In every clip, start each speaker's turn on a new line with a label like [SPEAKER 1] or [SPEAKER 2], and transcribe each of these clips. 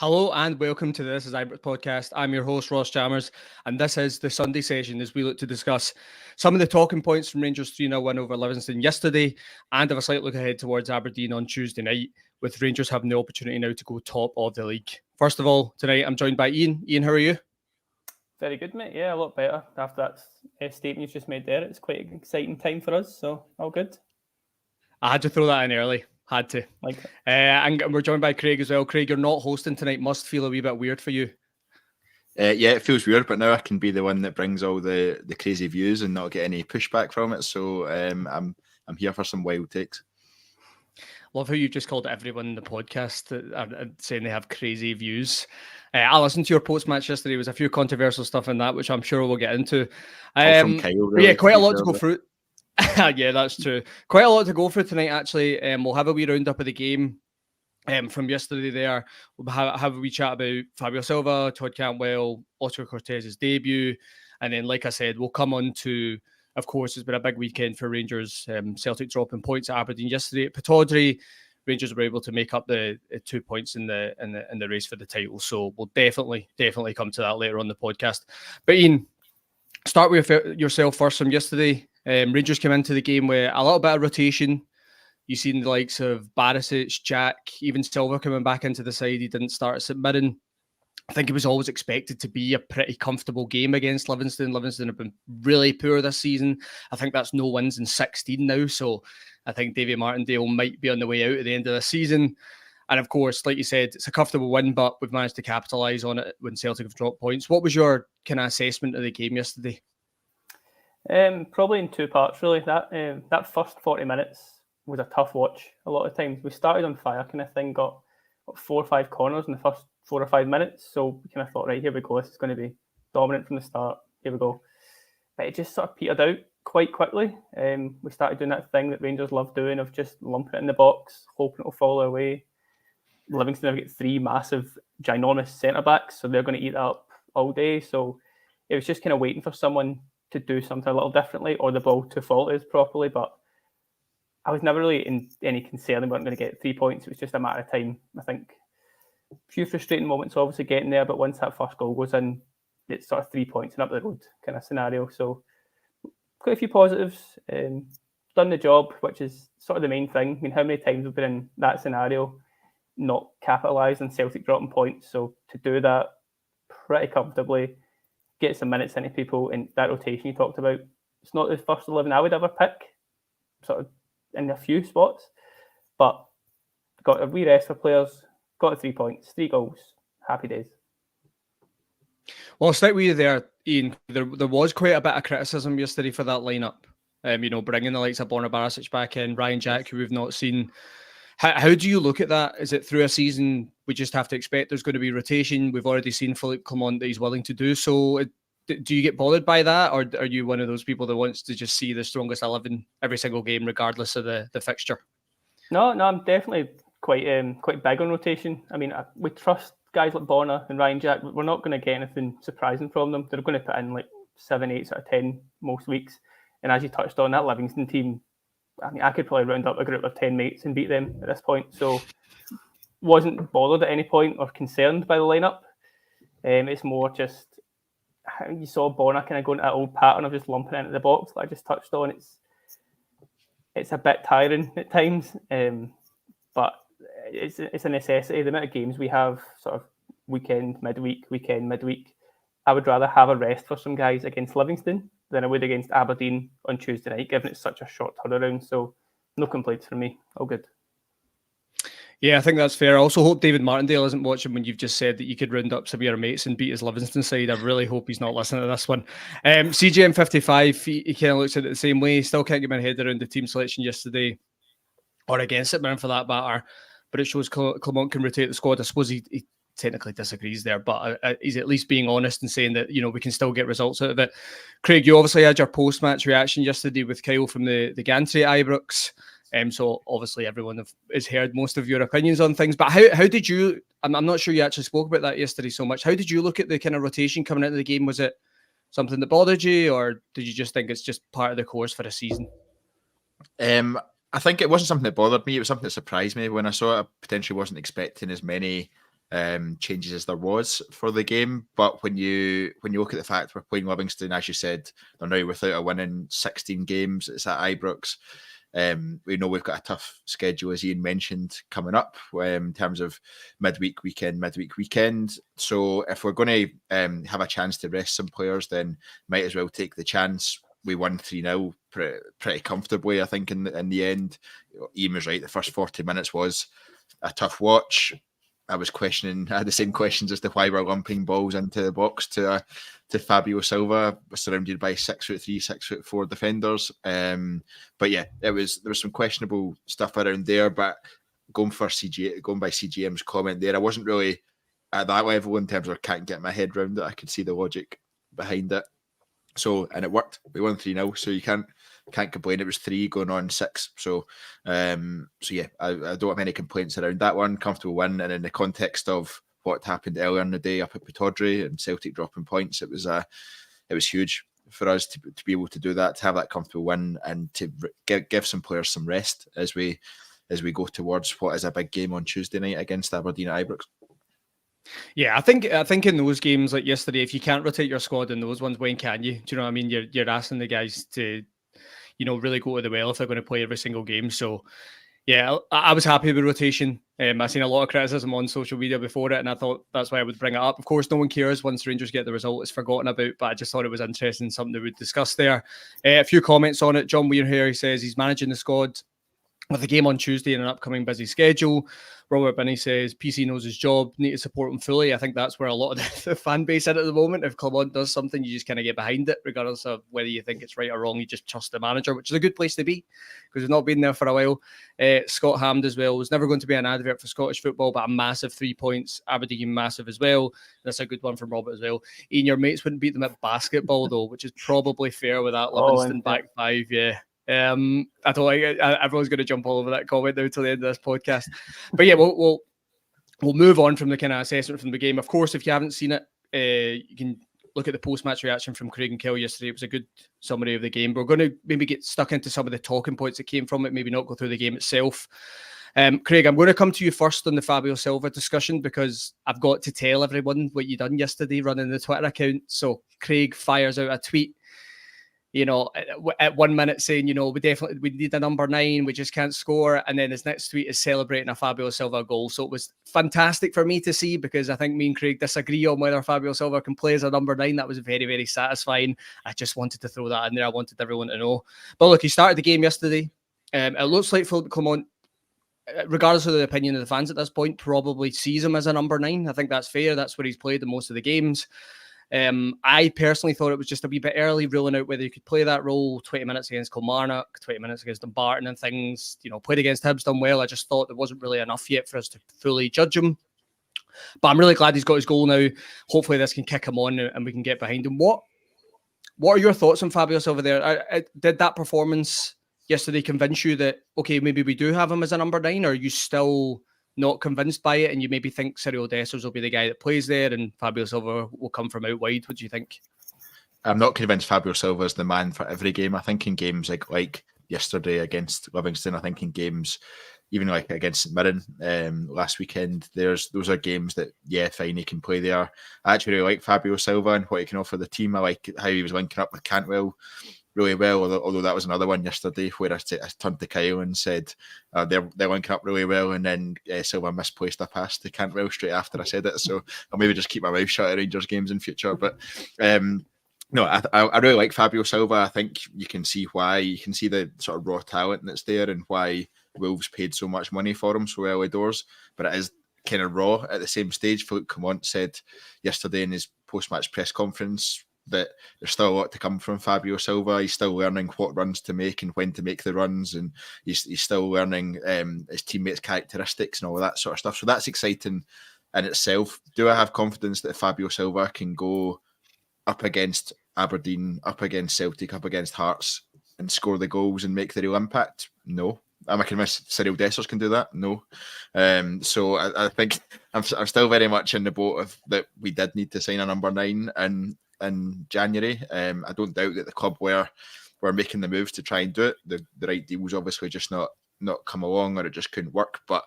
[SPEAKER 1] Hello and welcome to the Is Ibrox podcast. I'm your host, Ross Chalmers, and this is the Sunday session as we look to discuss some of the talking points from Rangers' 3-0 win over Livingston yesterday and have a slight look ahead towards Aberdeen on Tuesday night, with Rangers having the opportunity now to go top of the league. First of all, tonight I'm joined by Iain. Iain, how are you?
[SPEAKER 2] Very good, mate. Yeah, a lot better after that statement you've just made there. It's quite an exciting time for us, so all good.
[SPEAKER 1] I had to throw that in early. Had to. And we're joined by Craig as well. Craig, you're not hosting tonight. Must feel a wee bit weird for you.
[SPEAKER 3] Yeah, it feels weird, but now I can be the one that brings all the crazy views and not get any pushback from it. So I'm here for some wild takes.
[SPEAKER 1] Love how you've just called everyone in the podcast saying they have crazy views. I listened to your post-match yesterday. There was a few controversial stuff in that, which I'm sure we'll get into.
[SPEAKER 3] From Kyle, really,
[SPEAKER 1] yeah, quite a lot to go through. Yeah, that's true. Quite a lot to go through tonight, actually. We'll have a wee round-up of the game from yesterday there. We'll have a wee chat about Fabio Silva, Todd Cantwell, Oscar Cortez's debut. And then, like I said, we'll come on to, of course, it's been a big weekend for Rangers. Celtic dropping points at Aberdeen yesterday at Matondo. Rangers were able to make up the 2 points in the race for the title. So we'll definitely come to that later on the podcast. But Iain, start with yourself first from yesterday. Rangers came into the game with a little bit of rotation. You've seen the likes of Barisic, Jack, even Silva coming back into the side. He didn't start at St Mirren. I think it was always expected to be a pretty comfortable game against Livingston. Livingston have been really poor this season. I think that's no wins in 16 now. So I think Davy Martindale might be on the way out at the end of the season. And of course, like you said, it's a comfortable win, but we've managed to capitalise on it when Celtic have dropped points. What was your kind of assessment of the game yesterday?
[SPEAKER 2] Probably in two parts, really. That first 40 minutes was a tough watch. A lot of times we started on fire, kind of thing, got 4 or 5 corners in the first 4 or 5 minutes. So we kind of thought, right, here we go. This is going to be dominant from the start. Here we go. But it just sort of petered out quite quickly. We started doing that thing that Rangers love doing of just lumping it in the box, hoping it'll fall our way. Livingston have got 3 massive, ginormous centre-backs, so they're going to eat that up all day. So it was just kind of waiting for someone to do something a little differently or the ball to fault is properly. But I was never really in any concern we weren't going to get 3 points. It was just a matter of time. I think a few frustrating moments obviously getting there, but once that first goal goes in, it's sort of 3 points and up the road kind of scenario. So quite a few positives. Done the job, which is sort of the main thing. I mean, how many times we've been in that scenario, not capitalised on Celtic dropping points. So to do that pretty comfortably, get some minutes into people, and that rotation you talked about, it's not the first 11 I would ever pick, sort of in a few spots, but got a wee rest for players, got the 3 points, 3 goals, happy days.
[SPEAKER 1] Well, I'll stick with you there, Iain. There was quite a bit of criticism yesterday for that lineup. Bringing the likes of Borna Barisic back in, Ryan Jack, who we've not seen. How do you look at that? Is it through a season we just have to expect there's going to be rotation? We've already seen Philippe Clement that he's willing to do so. Do you get bothered by that, or are you one of those people that wants to just see the strongest 11 every single game, regardless of the fixture?
[SPEAKER 2] No, I'm definitely quite big on rotation. I mean, we trust guys like Borna and Ryan Jack. We're not going to get anything surprising from them. They're going to put in like 7, 8 out of 10 most weeks. And as you touched on, that Livingston team, I mean, I could probably round up a group of 10 mates and beat them at this point. So wasn't bothered at any point or concerned by the lineup. It's more just how you saw Borna kind of going into that old pattern of just lumping into the box that I just touched on. It's a bit tiring at times, but it's a necessity. The amount of games we have, sort of weekend, midweek, I would rather have a rest for some guys against Livingston than I would against Aberdeen on Tuesday night, given it's such a short turnaround. So no complaints from me. All good.
[SPEAKER 1] Yeah, I think that's fair. I also hope David Martindale isn't watching when you've just said that you could round up some of your mates and beat his Livingston side. I really hope he's not listening to this one. CJM55, he kind of looks at it the same way. Still can't get my head around the team selection yesterday, or against it, man, for that matter. But it shows Clement can rotate the squad. I suppose he technically disagrees there, but he's at least being honest and saying that, we can still get results out of it. Craig, you obviously had your post-match reaction yesterday with Kyle from the Gantry at Ibrox. So obviously everyone has heard most of your opinions on things. But how did you? I'm not sure you actually spoke about that yesterday so much. How did you look at the kind of rotation coming into the game? Was it something that bothered you, or did you just think it's just part of the course for a season?
[SPEAKER 3] I think it wasn't something that bothered me. It was something that surprised me when I saw it. I potentially wasn't expecting as many changes as there was for the game. But when you look at the fact we're playing Livingston, as you said, they're now without a win in 16 games. It's at Ibrox. We know we've got a tough schedule, as Iain mentioned, coming up in terms of midweek weekend. So if we're going to have a chance to rest some players, then might as well take the chance. We won 3-0 pretty comfortably, I think, in the end. Iain was right. The first 40 minutes was a tough watch. I had the same questions as to why we're lumping balls into the box to Fabio Silva, surrounded by 6'3", 6'4" defenders. But yeah, there was some questionable stuff around there. But going by CGM's comment there, I wasn't really at that level in terms of I can't get my head around it. I could see the logic behind it. So, and it worked. We won 3-0, so you can't complain. It was 3 going on 6. So yeah, I don't have any complaints around that one. Comfortable win, and in the context of what happened earlier in the day up at Matondo and Celtic dropping points, it was huge for us to be able to do that, to have that comfortable win, and to give some players some rest as we go towards what is a big game on Tuesday night against Aberdeen at Ibrox.
[SPEAKER 1] Yeah, I think in those games like yesterday, if you can't rotate your squad in those ones, when can you? Do you know what I mean? You're asking the guys to, really go to the well if they're going to play every single game. So, yeah, I was happy with rotation. I've seen a lot of criticism on social media before it, and I thought that's why I would bring it up. Of course, no one cares once Rangers get the result; it's forgotten about. But I just thought it was interesting, something that we'd discuss there. A few comments on it. John Weir here, he says he's managing the squad with the game on Tuesday and an upcoming busy schedule. Robert Binney says PC knows his job, need to support him fully. I think that's where a lot of the fan base is at the moment. If Clement does something, you just kind of get behind it, regardless of whether you think it's right or wrong. You just trust the manager, which is a good place to be because we've not been there for a while. Scott Hamd as well was never going to be an advert for Scottish football, but a massive 3 points. Aberdeen massive as well. That's a good one from Robert as well. Iain, your mates wouldn't beat them at basketball though, which is probably fair with that Livingston back 5. Yeah. I don't like it. Everyone's going to jump all over that comment now till the end of this podcast. But yeah, we'll move on from the kind of assessment from the game. Of course, if you haven't seen it, you can look at the post-match reaction from Craig and Kell yesterday. It was a good summary of the game. We're going to maybe get stuck into some of the talking points that came from it, maybe not go through the game itself. Craig, I'm going to come to you first on the Fabio Silva discussion because I've got to tell everyone what you done yesterday running the Twitter account. So Craig fires out a tweet, at 1 minute saying, we need a number 9, we just can't score. And then his next tweet is celebrating a Fabio Silva goal. So it was fantastic for me to see because I think me and Craig disagree on whether Fabio Silva can play as a number 9. That was very, very satisfying. I just wanted to throw that in there. I wanted everyone to know. But look, he started the game yesterday. It looks like Philippe Clement, regardless of the opinion of the fans at this point, probably sees him as a number 9. I think that's fair. That's where he's played in most of the games. I personally thought it was just a wee bit early, ruling out whether he could play that role. 20 minutes against Kilmarnock, 20 minutes against Dumbarton and things, played against Hibs, done well. I just thought there wasn't really enough yet for us to fully judge him. But I'm really glad he's got his goal now. Hopefully this can kick him on and we can get behind him. What are your thoughts on Fabio Silva there? Did that performance yesterday convince you that, okay, maybe we do have him as a number 9, or are you still not convinced by it, and you maybe think Cyril Dessers will be the guy that plays there and Fabio Silva will come from out wide? What do you think?
[SPEAKER 3] I'm not convinced Fabio Silva is the man for every game. I think in games like yesterday against Livingston, I think in games even like against St Mirren last weekend, those are games that, yeah, fine, he can play there. I actually really like Fabio Silva and what he can offer the team. I like how he was linking up with Cantwell really well, although that was another one yesterday where I turned to Kyle and said they're linking up really well, and then Silva misplaced a pass to Cantwell straight after I said it, so I'll maybe just keep my mouth shut at Rangers games in future. But no, I really like Fabio Silva. I think you can see why. You can see the sort of raw talent that's there and why Wolves paid so much money for him so early doors, but it is kind of raw at the same stage. Philippe Clement said yesterday in his post-match press conference that there's still a lot to come from Fabio Silva. He's still learning what runs to make and when to make the runs, and he's still learning his teammates' characteristics and all of that sort of stuff. So that's exciting in itself. Do I have confidence that Fabio Silva can go up against Aberdeen, up against Celtic, up against Hearts and score the goals and make the real impact? No. Am I convinced Cyril Dessers can do that? No. So I think I'm still very much in the boat of that we did need to sign a number 9 in January. I don't doubt that the club were making the moves to try and do it. The right deal was obviously just not come along, or it just couldn't work. But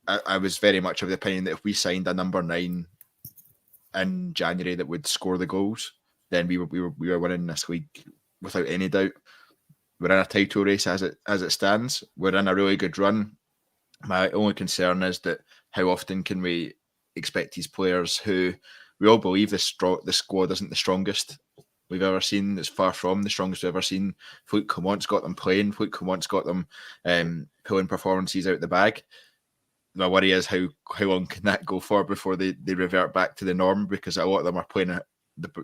[SPEAKER 3] I was very much of the opinion that if we signed a number 9 in January that would score the goals, then we were winning this league without any doubt. We're in a title race as it stands. We're in a really good run. My only concern is that how often can we expect these players who we all believe the squad isn't the strongest we've ever seen. It's far from the strongest we've ever seen. Philippe Clement's got them playing. Philippe Clement's got them pulling performances out the bag. My worry is how long can that go for before they revert back to the norm, because a lot of them are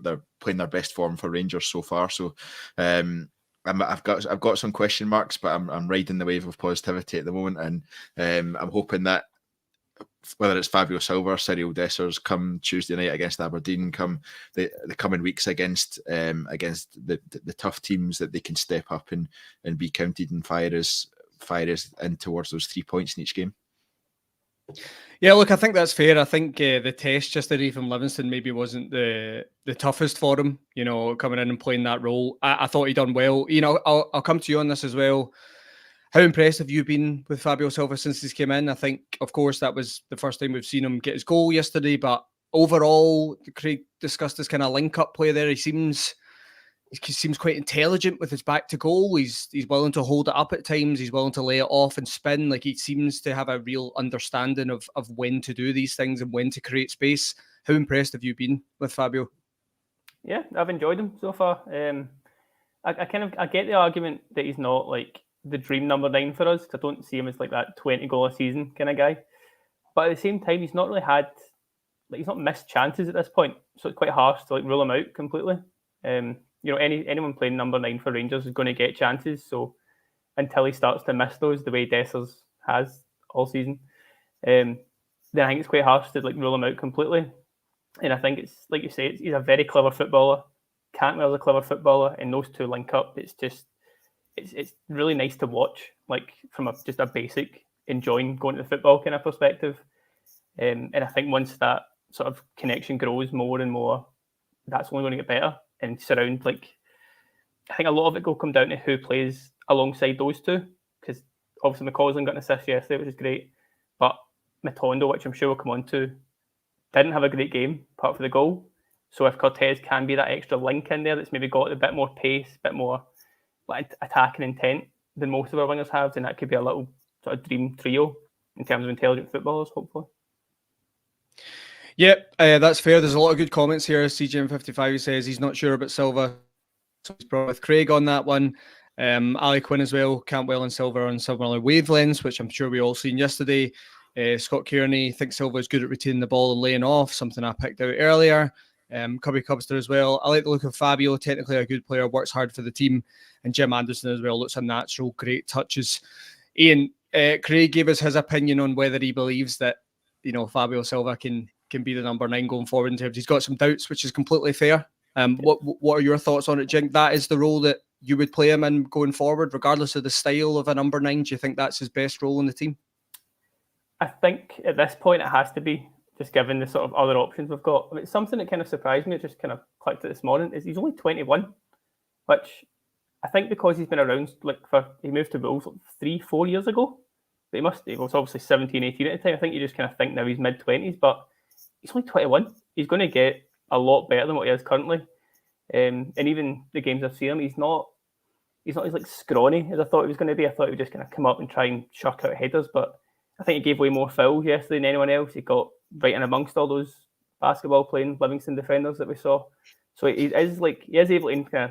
[SPEAKER 3] they're playing their best form for Rangers so far. So I've got some question marks, but I'm riding the wave of positivity at the moment, and I'm hoping that whether it's Fabio Silva or Cyril Dessers come Tuesday night against Aberdeen, come the coming weeks against the tough teams, that they can step up and be counted and fire us in towards those 3 points in each game.
[SPEAKER 1] Yeah, look, I think that's fair. I think the test yesterday from Livingston maybe wasn't the toughest for him, coming in and playing that role. I thought he done well. I'll come to you on this as well. How impressed have you been with Fabio Silva since he's came in? I think, of course, that was the first time we've seen him get his goal yesterday, but overall, Craig discussed this kind of link-up play there. He seems quite intelligent with his back to goal. He's willing to hold it up at times. He's willing to lay it off and spin. Like, he seems to have a real understanding of when to do these things and when to create space. How impressed have you been with Fabio?
[SPEAKER 2] Yeah, I've enjoyed him so far. I get the argument that he's not like the dream number 9 for us, because I don't see him as like that 20 goal a season kind of guy. But at the same time, he's not really he's not missed chances at this point. So it's quite harsh to rule him out completely. Anyone playing number 9 for Rangers is going to get chances. So until he starts to miss those the way Dessers has all season, then I think it's quite harsh to rule him out completely. And I think it's like you say, he's a very clever footballer. Cantwell's a clever footballer, and those two link up. It's really nice to watch, from just a basic enjoying going to the football kind of perspective. And I think once that sort of connection grows more and more, that's only going to get better. And surround, I think a lot of it will come down to who plays alongside those two, because obviously McCausland got an assist yesterday, which is great, but Matondo, which I'm sure we'll come on to, didn't have a great game apart from the goal. So if Cortez can be that extra link in there that's maybe got a bit more pace, a bit more attacking intent than most of our wingers have, then that could be a little sort of dream trio in terms of intelligent footballers, hopefully.
[SPEAKER 1] Yep, that's fair. There's a lot of good comments here. CGM55 says he's not sure about Silva, so he's brought with Craig on that one. Ali Quinn as well. Cantwell and Silva on similar wavelengths, which I'm sure we all seen yesterday. Scott Kearney thinks Silva is good at retaining the ball and laying off, something I picked out earlier. Cubby Cubster as well. I like the look of Fabio, technically a good player, works hard for the team. And Jim Anderson as well, looks a natural, great touches. Ian, Craig gave us his opinion on whether he believes that, Fabio Silva can be the number 9 going forward in terms. He's got some doubts, which is completely fair. What are your thoughts on it, Jink? That is the role that you would play him in going forward, regardless of the style of a number 9. Do you think that's his best role in the team?
[SPEAKER 2] I think at this point it has to be, just given the sort of other options we've got. I mean, something that kind of surprised me, it just kind of clicked it this morning, is he's only 21, which I think because he's been around, he moved to Wolves 3-4 years ago. But he was obviously 17, 18 at the time. I think you just kind of think now he's mid-20s, but he's only 21. He's going to get a lot better than what he is currently. And even the games I've seen him, he's not as scrawny as I thought he was going to be. I thought he would just kind of come up and try and chuck out headers, but I think he gave away more fouls yesterday than anyone else. He got right in amongst all those basketball playing Livingston defenders that we saw. So he is able to kind of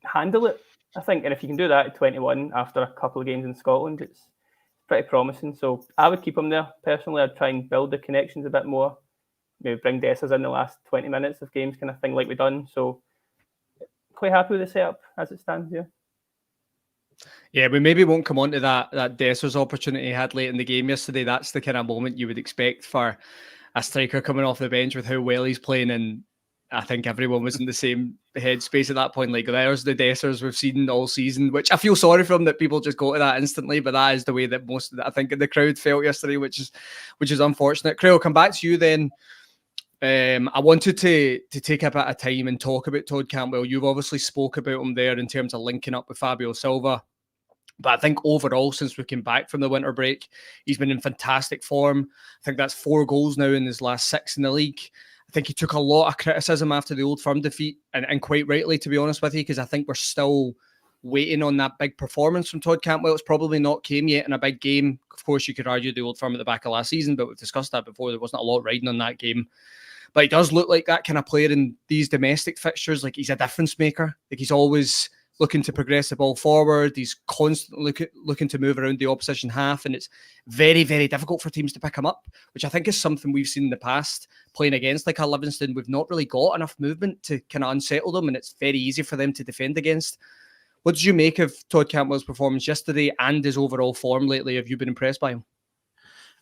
[SPEAKER 2] handle it, I think. And if you can do that at 21 after a couple of games in Scotland, it's pretty promising. So I would keep him there personally. I'd try and build the connections a bit more. Maybe bring Dessers in the last 20 minutes of games, kind of thing, like we've done. So quite happy with the setup as it stands here.
[SPEAKER 1] Yeah, we maybe won't come on to that Dessers opportunity he had late in the game yesterday. That's the kind of moment you would expect for a striker coming off the bench with how well he's playing, and I think everyone was in the same headspace at that point. There's the Dessers we've seen all season, which I feel sorry for him that people just go to that instantly, but that is the way that most I think the crowd felt yesterday, which is unfortunate. Craig, I'll come back to you then. I wanted to take a bit of time and talk about Todd Cantwell. You've obviously spoke about him there in terms of linking up with Fabio Silva. But I think overall, since we came back from the winter break, he's been in fantastic form. I think that's 4 goals now in his last 6 in the league. I think he took a lot of criticism after the Old Firm defeat, and quite rightly, to be honest with you, because I think we're still waiting on that big performance from Todd Cantwell. It's probably not came yet in a big game. Of course, you could argue the Old Firm at the back of last season, but we've discussed that before. There wasn't a lot riding on that game. But he does look like that kind of player in these domestic fixtures. Like, he's a difference maker. Like, he's always looking to progress the ball forward. He's constantly looking to move around the opposition half, and it's very, very difficult for teams to pick him up, which I think is something we've seen in the past playing against like a Livingston. We've not really got enough movement to kind of unsettle them, and it's very easy for them to defend against. What did you make of Todd Cantwell's performance yesterday and his overall form lately? Have you been impressed by him?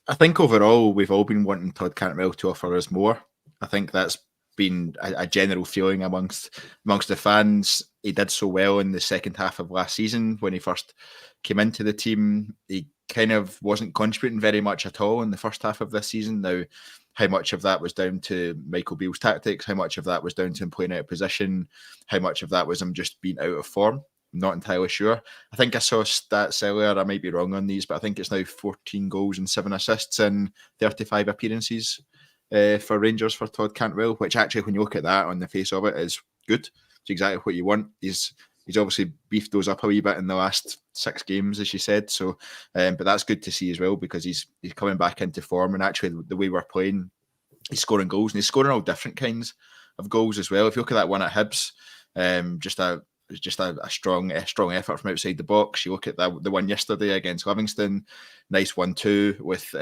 [SPEAKER 3] I think overall we've all been wanting Todd Cantwell to offer us more. I think that's been a general feeling amongst the fans. He did so well in the second half of last season when he first came into the team. He kind of wasn't contributing very much at all in the first half of this season. Now, how much of that was down to Michael Beale's tactics? How much of that was down to him playing out of position? How much of that was him just being out of form? I'm not entirely sure. I think I saw stats earlier, I might be wrong on these, but I think it's now 14 goals and 7 assists in 35 appearances for Rangers for Todd Cantwell, which actually, when you look at that on the face of it, is good. It's exactly what you want. He's obviously beefed those up a wee bit in the last 6 games, as you said. So, but that's good to see as well, because he's coming back into form, and actually the way we're playing, he's scoring goals, and he's scoring all different kinds of goals as well. If you look at that one at Hibs, just a strong effort from outside the box. You look at the one yesterday against Livingston, nice 1-2 with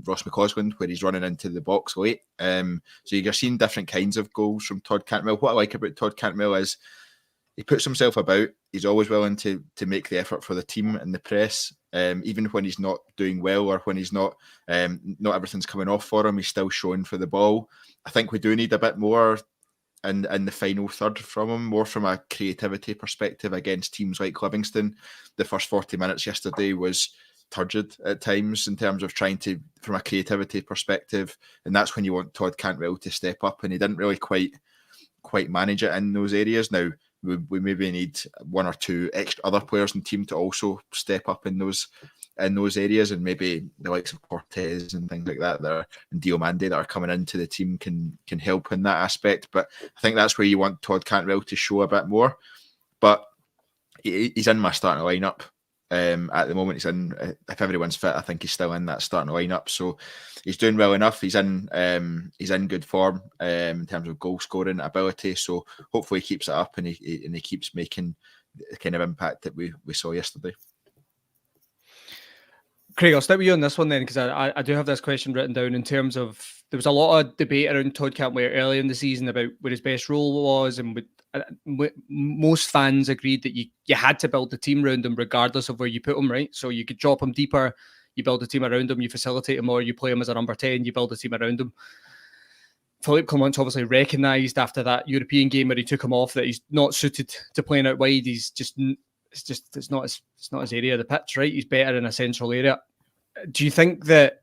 [SPEAKER 3] Ross McCausland, where he's running into the box late. So you're seeing different kinds of goals from Todd Cantwell. What I like about Todd Cantwell is he puts himself about. He's always willing to make the effort for the team and the press, even when he's not doing well, or when he's not everything's coming off for him. He's still showing for the ball. I think we do need a bit more in the final third from him, more from a creativity perspective against teams like Livingston. The first 40 minutes yesterday was turgid at times in terms of trying to, from a creativity perspective, and that's when you want Todd Cantwell to step up, and he didn't really quite manage it in those areas. Now, we maybe need 1 or 2 extra other players in the team to also step up in those areas, and maybe the likes of Cortez and things like that and Diomande that are coming into the team can help in that aspect. But I think that's where you want Todd Cantwell to show a bit more. But he's in my starting lineup at the moment. He's in, if everyone's fit, I think he's still in that starting lineup. So he's doing well enough. He's in good form in terms of goal scoring ability. So hopefully he keeps it up, and he keeps making the kind of impact that we saw yesterday.
[SPEAKER 1] Craig, I'll start with you on this one then, because I do have this question written down in terms of, there was a lot of debate around Todd Cantwell early in the season about what his best role was, and most fans agreed that you had to build the team around him regardless of where you put him, right? So you could drop him deeper, you build a team around him, you facilitate him, or you play him as a number 10, you build a team around him. Philippe Clement obviously recognised after that European game where he took him off that he's not suited to playing out wide. It's not his area of the pitch, right? He's better in a central area. Do you think that,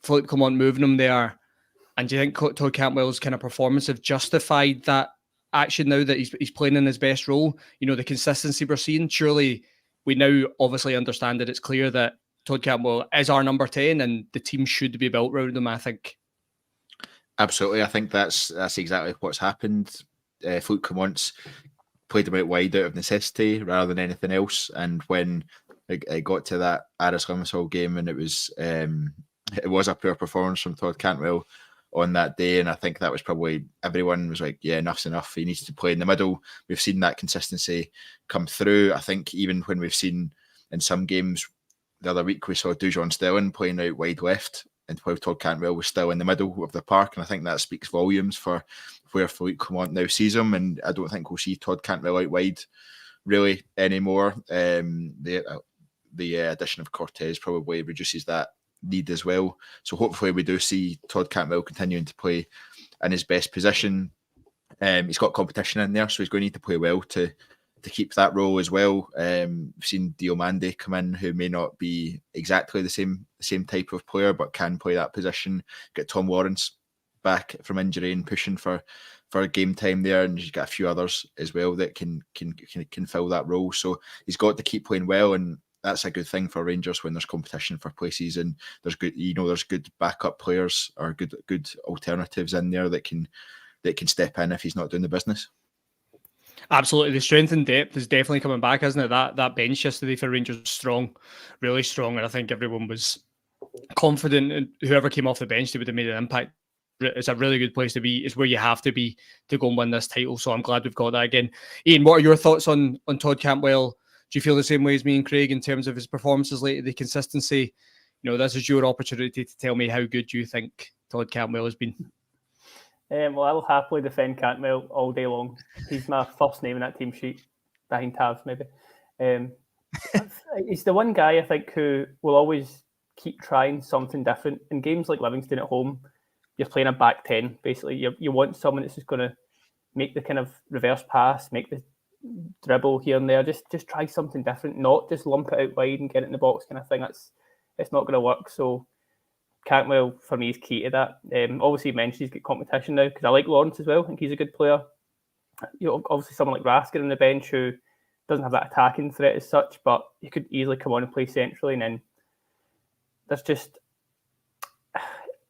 [SPEAKER 1] Philippe Clement moving him there, and do you think Todd Cantwell's kind of performance have justified that action now that he's playing in his best role? The consistency we're seeing. Surely we now obviously understand that it's clear that Todd Cantwell is our number 10, and the team should be built around him, I think.
[SPEAKER 3] Absolutely. I think that's exactly what's happened. Philippe Clement's played him out wide out of necessity rather than anything else. And when it got to that Aris Limassol game, and it was a poor performance from Todd Cantwell on that day, and I think that was probably, everyone was like, yeah, enough's enough. He needs to play in the middle. We've seen that consistency come through. I think even when we've seen in some games the other week, we saw Dujon Stelling playing out wide left, and while Todd Cantwell was still in the middle of the park, and I think that speaks volumes for where Philippe Clement now sees him, and I don't think we'll see Todd Cantwell out wide really anymore. The addition of Cortez probably reduces that need as well. So hopefully we do see Todd Cantwell continuing to play in his best position. He's got competition in there, so he's going to need to play well to keep that role as well. We've seen Diomande come in, who may not be exactly the same type of player, but can play that position. Get Tom Lawrence back from injury and pushing for for game time there, and he's got a few others as well that can fill that role. So he's got to keep playing well, and that's a good thing for Rangers when there's competition for places and there's good backup players or good alternatives in there that can step in if he's not doing the business.
[SPEAKER 1] Absolutely, the strength and depth is definitely coming back, isn't it? That bench yesterday for Rangers was strong, really strong, and I think everyone was confident, and whoever came off the bench, they would have made an impact. It's a really good place to be. It's where you have to be to go and win this title. So I'm glad we've got that again. Iain, what are your thoughts on Todd Cantwell? Do you feel the same way as me and Craig in terms of his performances lately, the consistency? This is your opportunity to tell me how good you think Todd Cantwell has been.
[SPEAKER 2] Well, I'll happily defend Cantwell all day long. He's my first name in that team sheet, behind Tav maybe. He's the one guy I think who will always keep trying something different. In games like Livingston at home, you're playing a back 10, basically. You want someone that's just going to make the kind of reverse pass, make the dribble here and there, just try something different, not just lump it out wide and get it in the box kind of thing. It's not going to work. So Cantwell, for me, is key to that. Obviously, he mentioned he's got competition now, because I like Lawrence as well. I think he's a good player. Obviously, someone like Raskin on the bench who doesn't have that attacking threat as such, but he could easily come on and play centrally. And then there's just...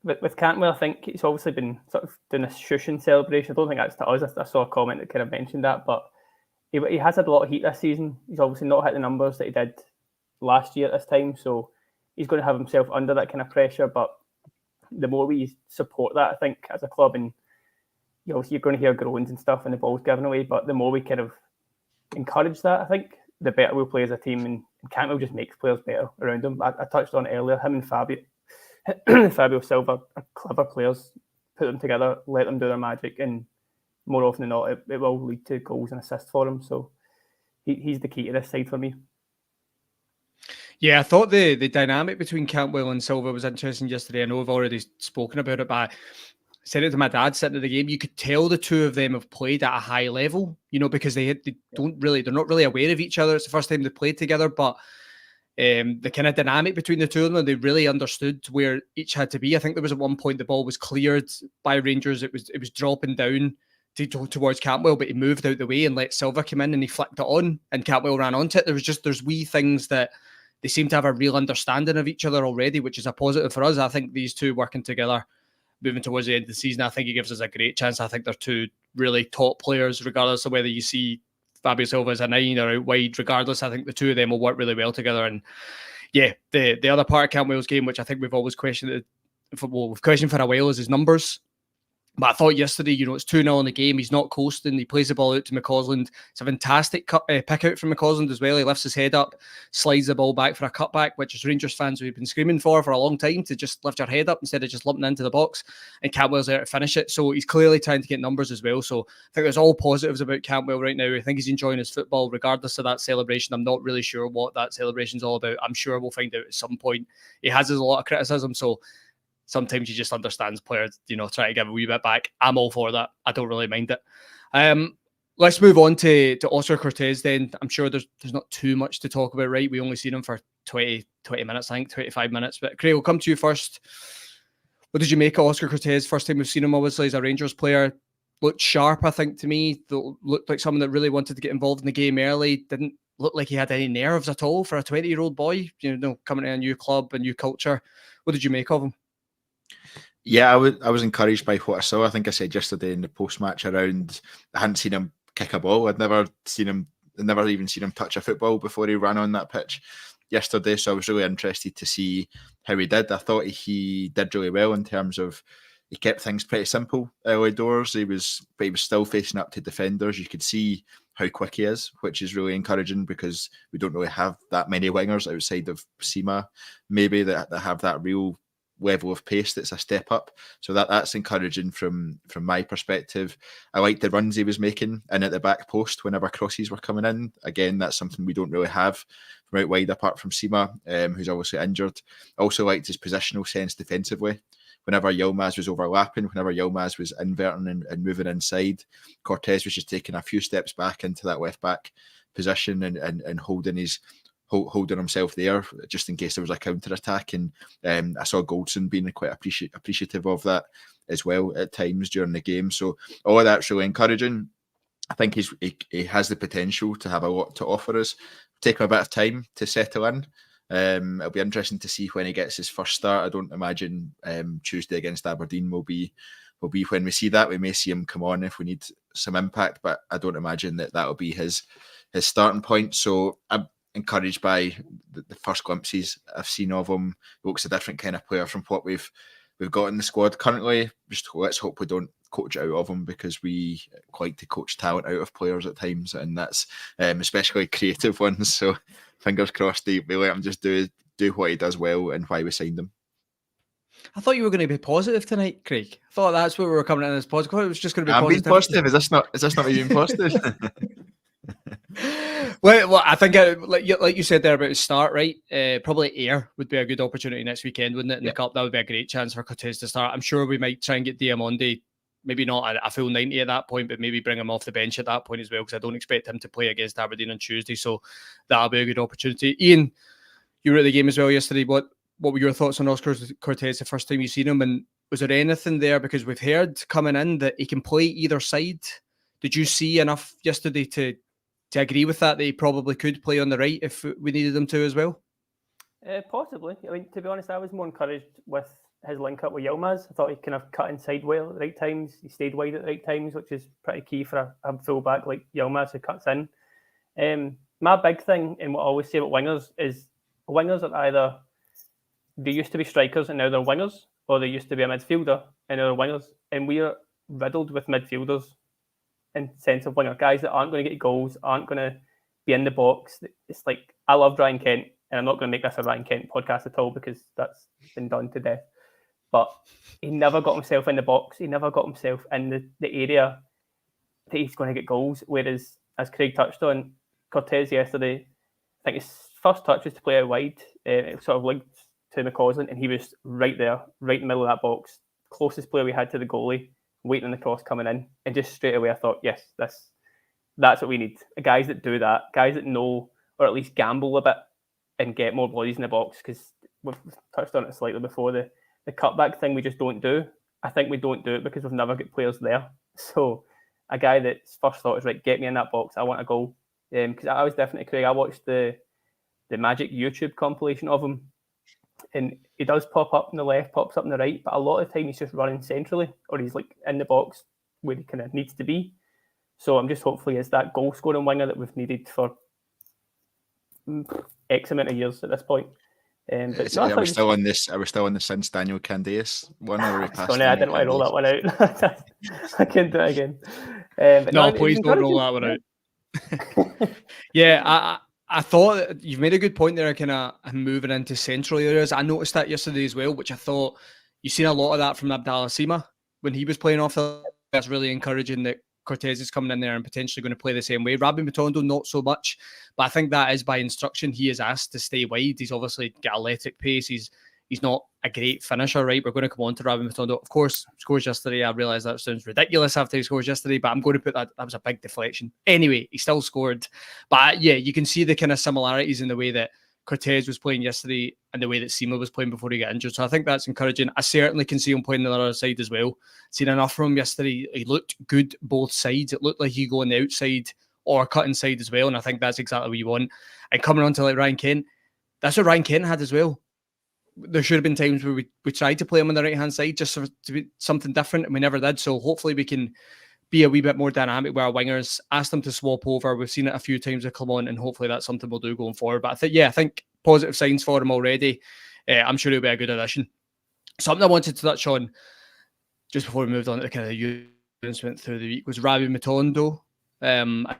[SPEAKER 2] With Cantwell, I think he's obviously been sort of doing a shushing celebration. I don't think that's to us. I saw a comment that kind of mentioned that, but he has had a lot of heat this season. He's obviously not hit the numbers that he did last year at this time, so he's going to have himself under that kind of pressure. But the more we support that, I think, as a club, and you're going to hear groans and stuff and the ball's given away, but the more we kind of encourage that, I think, the better we'll play as a team, and Cantwell just makes players better around him. I touched on it earlier, him and Fabio Silva are clever players. Put them together, let them do their magic, and more often than not, it will lead to goals and assists for him. So he's the key to this side for me.
[SPEAKER 1] Yeah, I thought the dynamic between Cantwell and Silva was interesting yesterday. I know we've already spoken about it, but I said it to my dad sitting at the game. You could tell the two of them have played at a high level, because they're not really aware of each other. It's the first time they played together, but the kind of dynamic between the two of them, they really understood where each had to be. I think there was at one point the ball was cleared by Rangers. It was dropping down towards Cantwell, but he moved out the way and let Silva come in and he flicked it on, and Cantwell ran onto it. There's wee things that they seem to have a real understanding of each other already, which is a positive for us. I think these two working together, moving towards the end of the season, I think it gives us a great chance. I think they're two really top players, regardless of whether you see Fabio Silva as a 9 or out wide. Regardless, I think the two of them will work really well together. And yeah, the other part of Cantwell's game, which I think we've always questioned, we've questioned for a while, is his numbers. But I thought yesterday, it's 2-0 in the game. He's not coasting. He plays the ball out to McCausland. It's a fantastic pick out from McCausland as well. He lifts his head up, slides the ball back for a cutback, which is Rangers fans we've been screaming for a long time, to just lift your head up instead of just lumping into the box. And Cantwell's there to finish it. So he's clearly trying to get numbers as well. So I think there's all positives about Cantwell right now. I think he's enjoying his football, regardless of that celebration. I'm not really sure what that celebration's all about. I'm sure we'll find out at some point. He has a lot of criticism, so sometimes you just understand players, try to give a wee bit back. I'm all for that. I don't really mind it. Let's move on to Oscar Cortez then. I'm sure there's not too much to talk about, right? We only seen him for 20 minutes, I think, 25 minutes. But Craig, we'll come to you first. What did you make of Oscar Cortez? First time we've seen him, obviously, as a Rangers player. Looked sharp, I think, to me. Looked like someone that really wanted to get involved in the game early. Didn't look like he had any nerves at all for a 20-year-old boy, coming to a new club, a new culture. What did you make of him?
[SPEAKER 3] Yeah, I was encouraged by what I saw. I think I said yesterday in the post-match around, I hadn't seen him kick a ball. I'd never even seen him touch a football before he ran on that pitch yesterday. So I was really interested to see how he did. I thought he did really well in terms of he kept things pretty simple early doors. He was still facing up to defenders. You could see how quick he is, which is really encouraging because we don't really have that many wingers outside of Sima, maybe that have that real level of pace that's a step up. So that's encouraging from my perspective. I liked the runs he was making in at the back post whenever crosses were coming in. Again, that's something we don't really have from out wide apart from Sima, who's obviously injured. I also liked his positional sense defensively. Whenever Yilmaz was overlapping, whenever Yilmaz was inverting and moving inside, Cortez was just taking a few steps back into that left back position and holding himself there just in case there was a counter attack. And I saw Goldson being quite appreciative of that as well at times during the game. So all of that's really encouraging. I think he has the potential to have a lot to offer us. Take him a bit of time to settle in. It'll be interesting to see when he gets his first start. I don't imagine Tuesday against Aberdeen will be when we see that. We may see him come on if we need some impact, but I don't imagine that'll be his starting point. So I'm encouraged by the first glimpses I've seen of him. He looks a different kind of player from what we've got in the squad currently. Just let's hope we don't coach it out of him, because we like to coach talent out of players at times, and that's especially creative ones. So fingers crossed we let him just do what he does well and why we signed him.
[SPEAKER 1] I thought you were going to be positive tonight, Craig. I thought that's what we were coming in as positive. I thought it was just going to be
[SPEAKER 3] I'm
[SPEAKER 1] positive.
[SPEAKER 3] being positive. Is this not me being positive?
[SPEAKER 1] Well, I think like you said there about his start, right? Probably Ayr would be a good opportunity next weekend, wouldn't it? In the Cup, that would be a great chance for Cortez to start. I'm sure we might try and get Diamonde, maybe not a full 90 at that point, but maybe bring him off the bench at that point as well, because I don't expect him to play against Aberdeen on Tuesday. So that'll be a good opportunity. Ian, you were at the game as well yesterday. What were your thoughts on Oscar Cortez the first time you seen him? And was there anything there? Because we've heard coming in that he can play either side. Did you see enough yesterday to agree with that he probably could play on the right if we needed him to as well?
[SPEAKER 2] Possibly. I mean, to be honest, I was more encouraged with his link up with Yilmaz. I thought he kind of cut inside well at the right times. He stayed wide at the right times, which is pretty key for a full back like Yilmaz who cuts in. My big thing, and what I always say about wingers, is wingers are either they used to be strikers and now they're wingers, or they used to be a midfielder and now they're wingers. And we are riddled with midfielders in sense of winger guys that aren't going to get goals, aren't going to be in the box. It's like, I love Ryan Kent, and I'm not going to make this a Ryan Kent podcast at all because that's been done to death. But he never got himself in the box. He never got himself in the area that he's going to get goals. Whereas, as Craig touched on, Cortez yesterday, I think his first touch was to play out wide. It sort of linked to McCausland, and he was right there, right in the middle of that box, closest player we had to the goalie, waiting on the cross coming in, and just straight away I thought, yes, that's what we need. Guys that do that, guys that know, or at least gamble a bit and get more bodies in the box, because we've touched on it slightly before, the cutback thing we just don't do. I think we don't do it because we've never got players there. So a guy that's first thought is, right, get me in that box, I want a goal. Because I was definitely, Craig, I watched the Magic YouTube compilation of him, and he does pop up on the left, pops up on the right, but a lot of the time he's just running centrally, or he's like in the box where he kind of needs to be. So I'm just hopefully is that goal scoring winger that we've needed for X amount of years at this point. But
[SPEAKER 3] are we still on this since Daniel Candeas one? Or
[SPEAKER 2] I didn't want to roll that one out. I can't do it again.
[SPEAKER 1] No, please don't roll that one out. Yeah, I thought you've made a good point there, kind of moving into central areas. I noticed that yesterday as well, which I thought you've seen a lot of that from Abdallah Sima when he was playing off the. That's really encouraging that Cortez is coming in there and potentially going to play the same way. Rabbi Matondo, not so much, but I think that is by instruction. He is asked to stay wide. He's obviously got electric pace. He's not a great finisher, right? We're going to come on to Rabbi Matondo. Of course, scores yesterday. I realise that sounds ridiculous after he scores yesterday, but I'm going to put that was a big deflection. Anyway, he still scored. But yeah, you can see the kind of similarities in the way that Cortez was playing yesterday and the way that Sima was playing before he got injured. So I think that's encouraging. I certainly can see him playing on the other side as well. Seen enough from him yesterday. He looked good both sides. It looked like he go on the outside or cut inside as well. And I think that's exactly what you want. And coming on to like Ryan Kent, that's what Ryan Kent had as well. There should have been times where we tried to play him on the right-hand side just to be something different, and we never did. So hopefully we can be a wee bit more dynamic with our wingers, ask them to swap over. We've seen it a few times with Clement, and hopefully that's something we'll do going forward. But I think positive signs for him already. I'm sure he'll be a good addition. Something I wanted to touch on just before we moved on to the kind of the units went through the week was Rabbi Matondo. I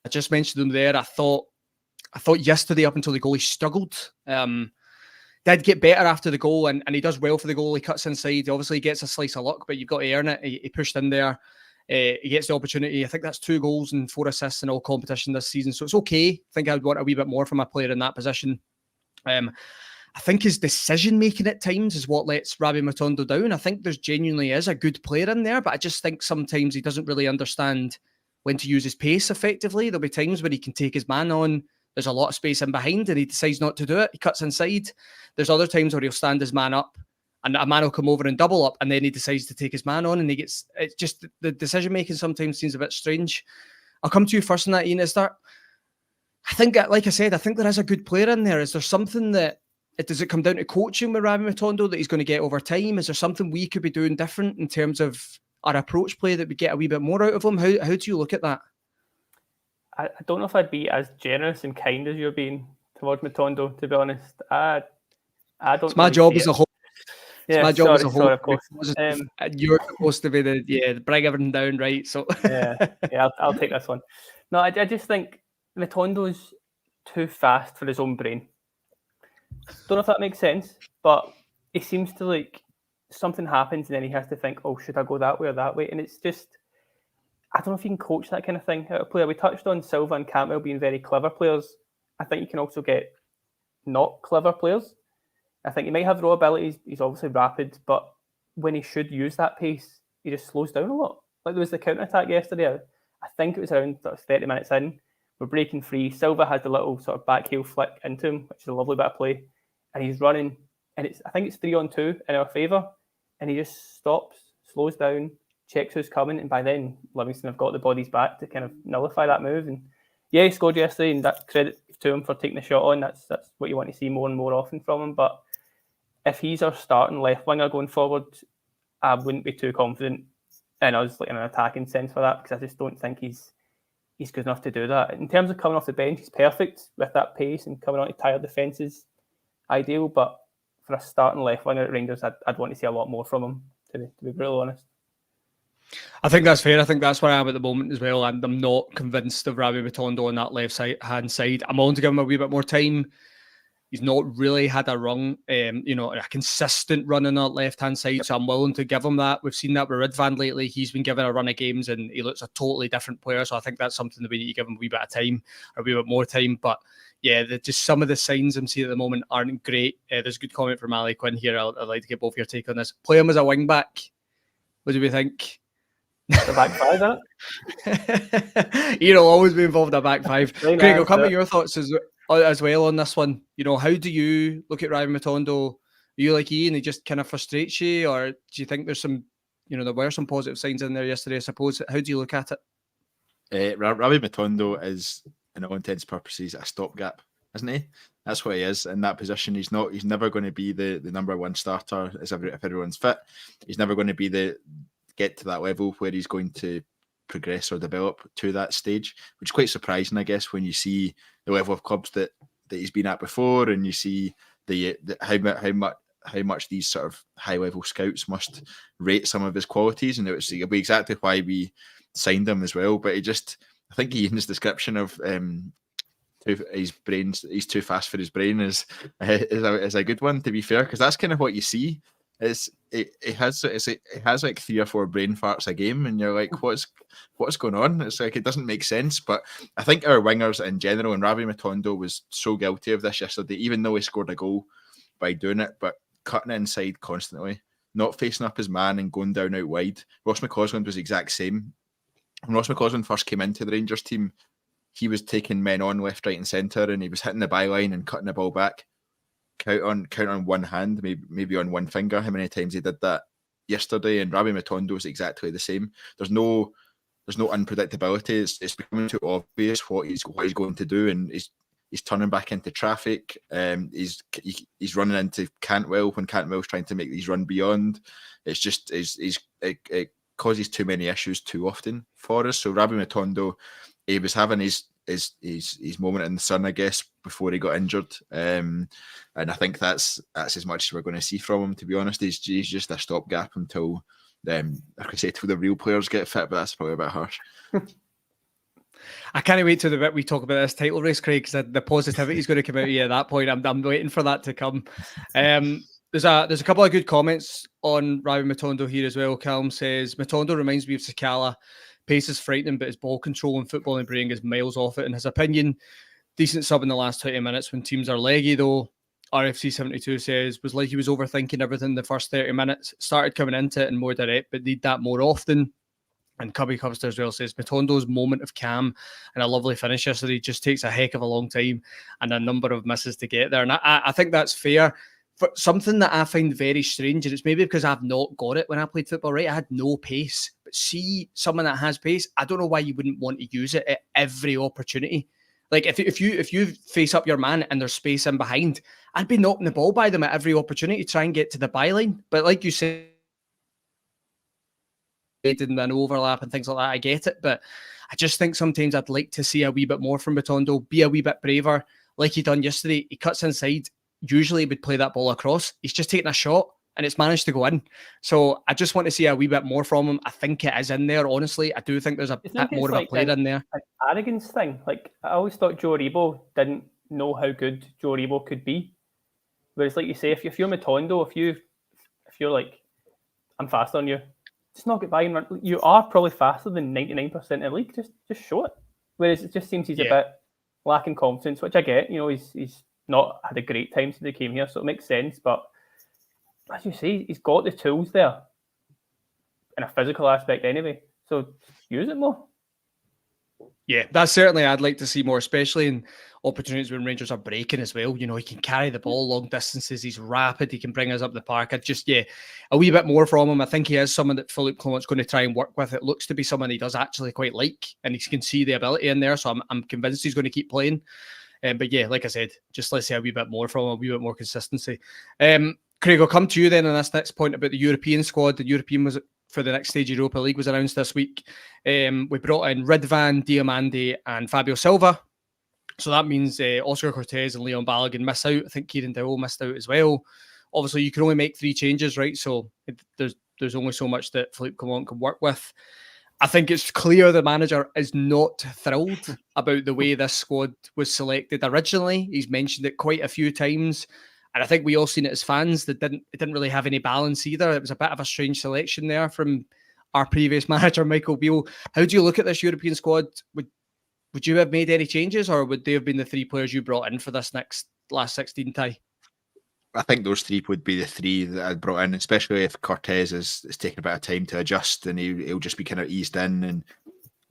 [SPEAKER 1] just mentioned him there. I thought yesterday up until the goal he struggled. Did get better after the goal, and he does well for the goal. He cuts inside. He obviously gets a slice of luck, but you've got to earn it. He pushed in there. He gets the opportunity. I think that's 2 goals and 4 assists in all competition this season. So it's okay. I think I'd want a wee bit more from a player in that position. I think his decision-making at times is what lets Rabbi Matondo down. I think there's genuinely is a good player in there, but I just think sometimes he doesn't really understand when to use his pace effectively. There'll be times where he can take his man on. There's a lot of space in behind and he decides not to do it. He cuts inside. There's other times where he'll stand his man up and a man will come over and double up, and then he decides to take his man on, and it's just the decision making sometimes seems a bit strange. I'll come to you first on that, Ian. Is there, I think, like I said, I think there is a good player in there. Is there something that, does it come down to coaching with Rabbi Matondo that he's going to get over time? Is there something we could be doing different in terms of our approach play that we get a wee bit more out of him? How do you look at that?
[SPEAKER 2] I don't know if I'd be as generous and kind as you're being towards Matondo, to be honest. I don't.
[SPEAKER 1] It's my job as a whole.
[SPEAKER 2] Yeah,
[SPEAKER 1] my job as a whole.
[SPEAKER 2] Sorry, of course.
[SPEAKER 1] You're supposed to be bring everything down, right? So
[SPEAKER 2] I'll take this one. No, I just think Matondo's too fast for his own brain. Don't know if that makes sense, but he seems to, like, something happens and then he has to think, oh, should I go that way or that way? And it's just, I don't know if you can coach that kind of thing out of a player. We touched on Silva and Cantwell being very clever players. I think you can also get not clever players. I think he might have raw abilities. He's obviously rapid, but when he should use that pace, he just slows down a lot. Like there was the counter-attack yesterday. I think it was around 30 minutes in. We're breaking free. Silva has the little sort of back heel flick into him, which is a lovely bit of play. And he's running, and I think it's 3-on-2 in our favour. And he just stops, slows down, checks who's coming, and by then Livingston have got the bodies back to kind of nullify that move. And yeah, he scored yesterday, and that credit to him for taking the shot on. That's what you want to see more and more often from him. But if he's our starting left winger going forward, I wouldn't be too confident in us, like in an attacking sense for that, because I just don't think he's good enough to do that. In terms of coming off the bench, he's perfect with that pace and coming on to tired defences, ideal. But for a starting left winger at Rangers, I'd want to see a lot more from him, to be brutally honest.
[SPEAKER 1] I think that's fair. I think that's where I am at the moment as well. And I'm not convinced of Rabbi Matondo on that left-hand side. I'm willing to give him a wee bit more time. He's not really had a run, a consistent run on that left-hand side, so I'm willing to give him that. We've seen that with Ridvan lately. He's been given a run of games and he looks a totally different player, so I think that's something that we need to give him a wee bit of time, or a wee bit more time. But yeah, just some of the signs I'm seeing at the moment aren't great. There's a good comment from Ali Quinn here. I'd like to get both your take on this. Play him as a wing-back. What do we think?
[SPEAKER 2] The back five, isn't
[SPEAKER 1] it? Always be involved in a back five. Craig, I'll come to your thoughts as well on this one. How do you look at Rabbi Matondo? Are you like Ian, he just kind of frustrates you, or do you think there's some, there were some positive signs in there yesterday, I suppose? How do you look at
[SPEAKER 3] it? Rabbi Matondo is, in all intents and purposes, a stopgap, isn't he? That's what he is in that position. He's never going to be the number one starter if everyone's fit. He's never going to get to that level where he's going to progress or develop to that stage, which is quite surprising, I guess, when you see the level of clubs that he's been at before, and you see how much these sort of high level scouts must rate some of his qualities, and it'll be exactly why we signed him as well. But I think Ian's description of his brains, he's too fast for his brain, is a good one, to be fair, because that's kind of what you see. It has like 3 or 4 brain farts a game, and you're like, what's going on? It's like, it doesn't make sense. But I think our wingers in general, and Rabbi Matondo was so guilty of this yesterday, even though he scored a goal by doing it, but cutting it inside constantly, not facing up his man and going down out wide. Ross McCausland was the exact same. When Ross McCausland first came into the Rangers team, he was taking men on left, right and centre, and he was hitting the byline and cutting the ball back. Count on one hand, maybe on one finger, how many times he did that yesterday. And Rabbi Matondo is exactly the same. There's no unpredictability. It's becoming too obvious what he's going to do, and he's turning back into traffic. He's running into Cantwell when Cantwell's trying to make these run beyond. It's just it causes too many issues too often for us. So Rabbi Matondo, he was having his moment in the sun, I guess, before he got injured, and I think that's as much as we're going to see from him, to be honest. He's just a stopgap until I could say till the real players get fit, but that's probably a bit harsh.
[SPEAKER 1] I can't wait till the bit we talk about this title race, Craig, because the positivity is going to come out of you at that point. I'm waiting for that to come. There's a couple of good comments on Rabbi Matondo here as well. Calum says, Matondo reminds me of Sakala. Pace is frightening, but his ball control and footballing brain is miles off it. In his opinion, decent sub in the last 20 minutes when teams are leggy, though. RFC72 says, was like he was overthinking everything the first 30 minutes. Started coming into it and more direct, but need that more often. And Cubby Cubster as well says, Matondo's moment of calm and a lovely finish yesterday just takes a heck of a long time and a number of misses to get there. And I think that's fair. for something that I find very strange, and it's maybe because I've not got it when I played football, right? I had no pace. But see someone that has pace, I don't know why you wouldn't want to use it at every opportunity. Like if you face up your man and there's space in behind, I'd be knocking the ball by them at every opportunity to try and get to the byline. But like you said, and an overlap and things like that, I get it. But I just think sometimes I'd like to see a wee bit more from Matondo, be a wee bit braver, like he done yesterday. He cuts inside. Usually he would play that ball across. He's just taken a shot and it's managed to go in. So I just want to see a wee bit more from him. I think it is in there, honestly. I do think there's a bit more of a player in there.
[SPEAKER 2] An arrogance thing. Like, I always thought Joe Rebo didn't know how good Joe Rebo could be. Whereas, like you say, if you're Matondo, if you're like, I'm faster than you, just knock it by and run. You are probably faster than 99% of the league. Just show it. Whereas it just seems he's a bit lacking confidence, which I get. You know, he's not had a great time since he came here, so it makes sense. But as you say, he's got the tools there in a physical aspect anyway. So use it more.
[SPEAKER 1] Yeah, that's certainly I'd like to see more, especially in opportunities when Rangers are breaking as well. You know, he can carry the ball long distances. He's rapid. He can bring us up the park. I just, a wee bit more from him. I think he is someone that Philippe Clement's going to try and work with. It looks to be someone he does actually quite like, and he can see the ability in there. So I'm convinced he's going to keep playing. But yeah, like I said, just let's see a wee bit more from him, a wee bit more consistency. Craig, I'll come to you then on this next point about the European squad. The European was for the next stage Europa League was announced this week. We brought in Ridvan, Diomande and Fabio Silva. So that means Oscar Cortez and Leon Balogun miss out. I think Kieran Dowell missed out as well. Obviously, you can only make 3 changes, right? So there's only so much that Philippe Clement can work with. I think it's clear the manager is not thrilled about the way this squad was selected originally. He's mentioned it quite a few times. And I think we all seen it as fans that it didn't really have any balance either. It was a bit of a strange selection there from our previous manager, Michael Beale. How do you look at this European squad? Would you have made any changes, or would they have been the 3 players you brought in for this last 16 tie?
[SPEAKER 3] I think those 3 would be the 3 that I'd brought in, especially if Cortez is taking a bit of time to adjust and he'll just be kind of eased in. And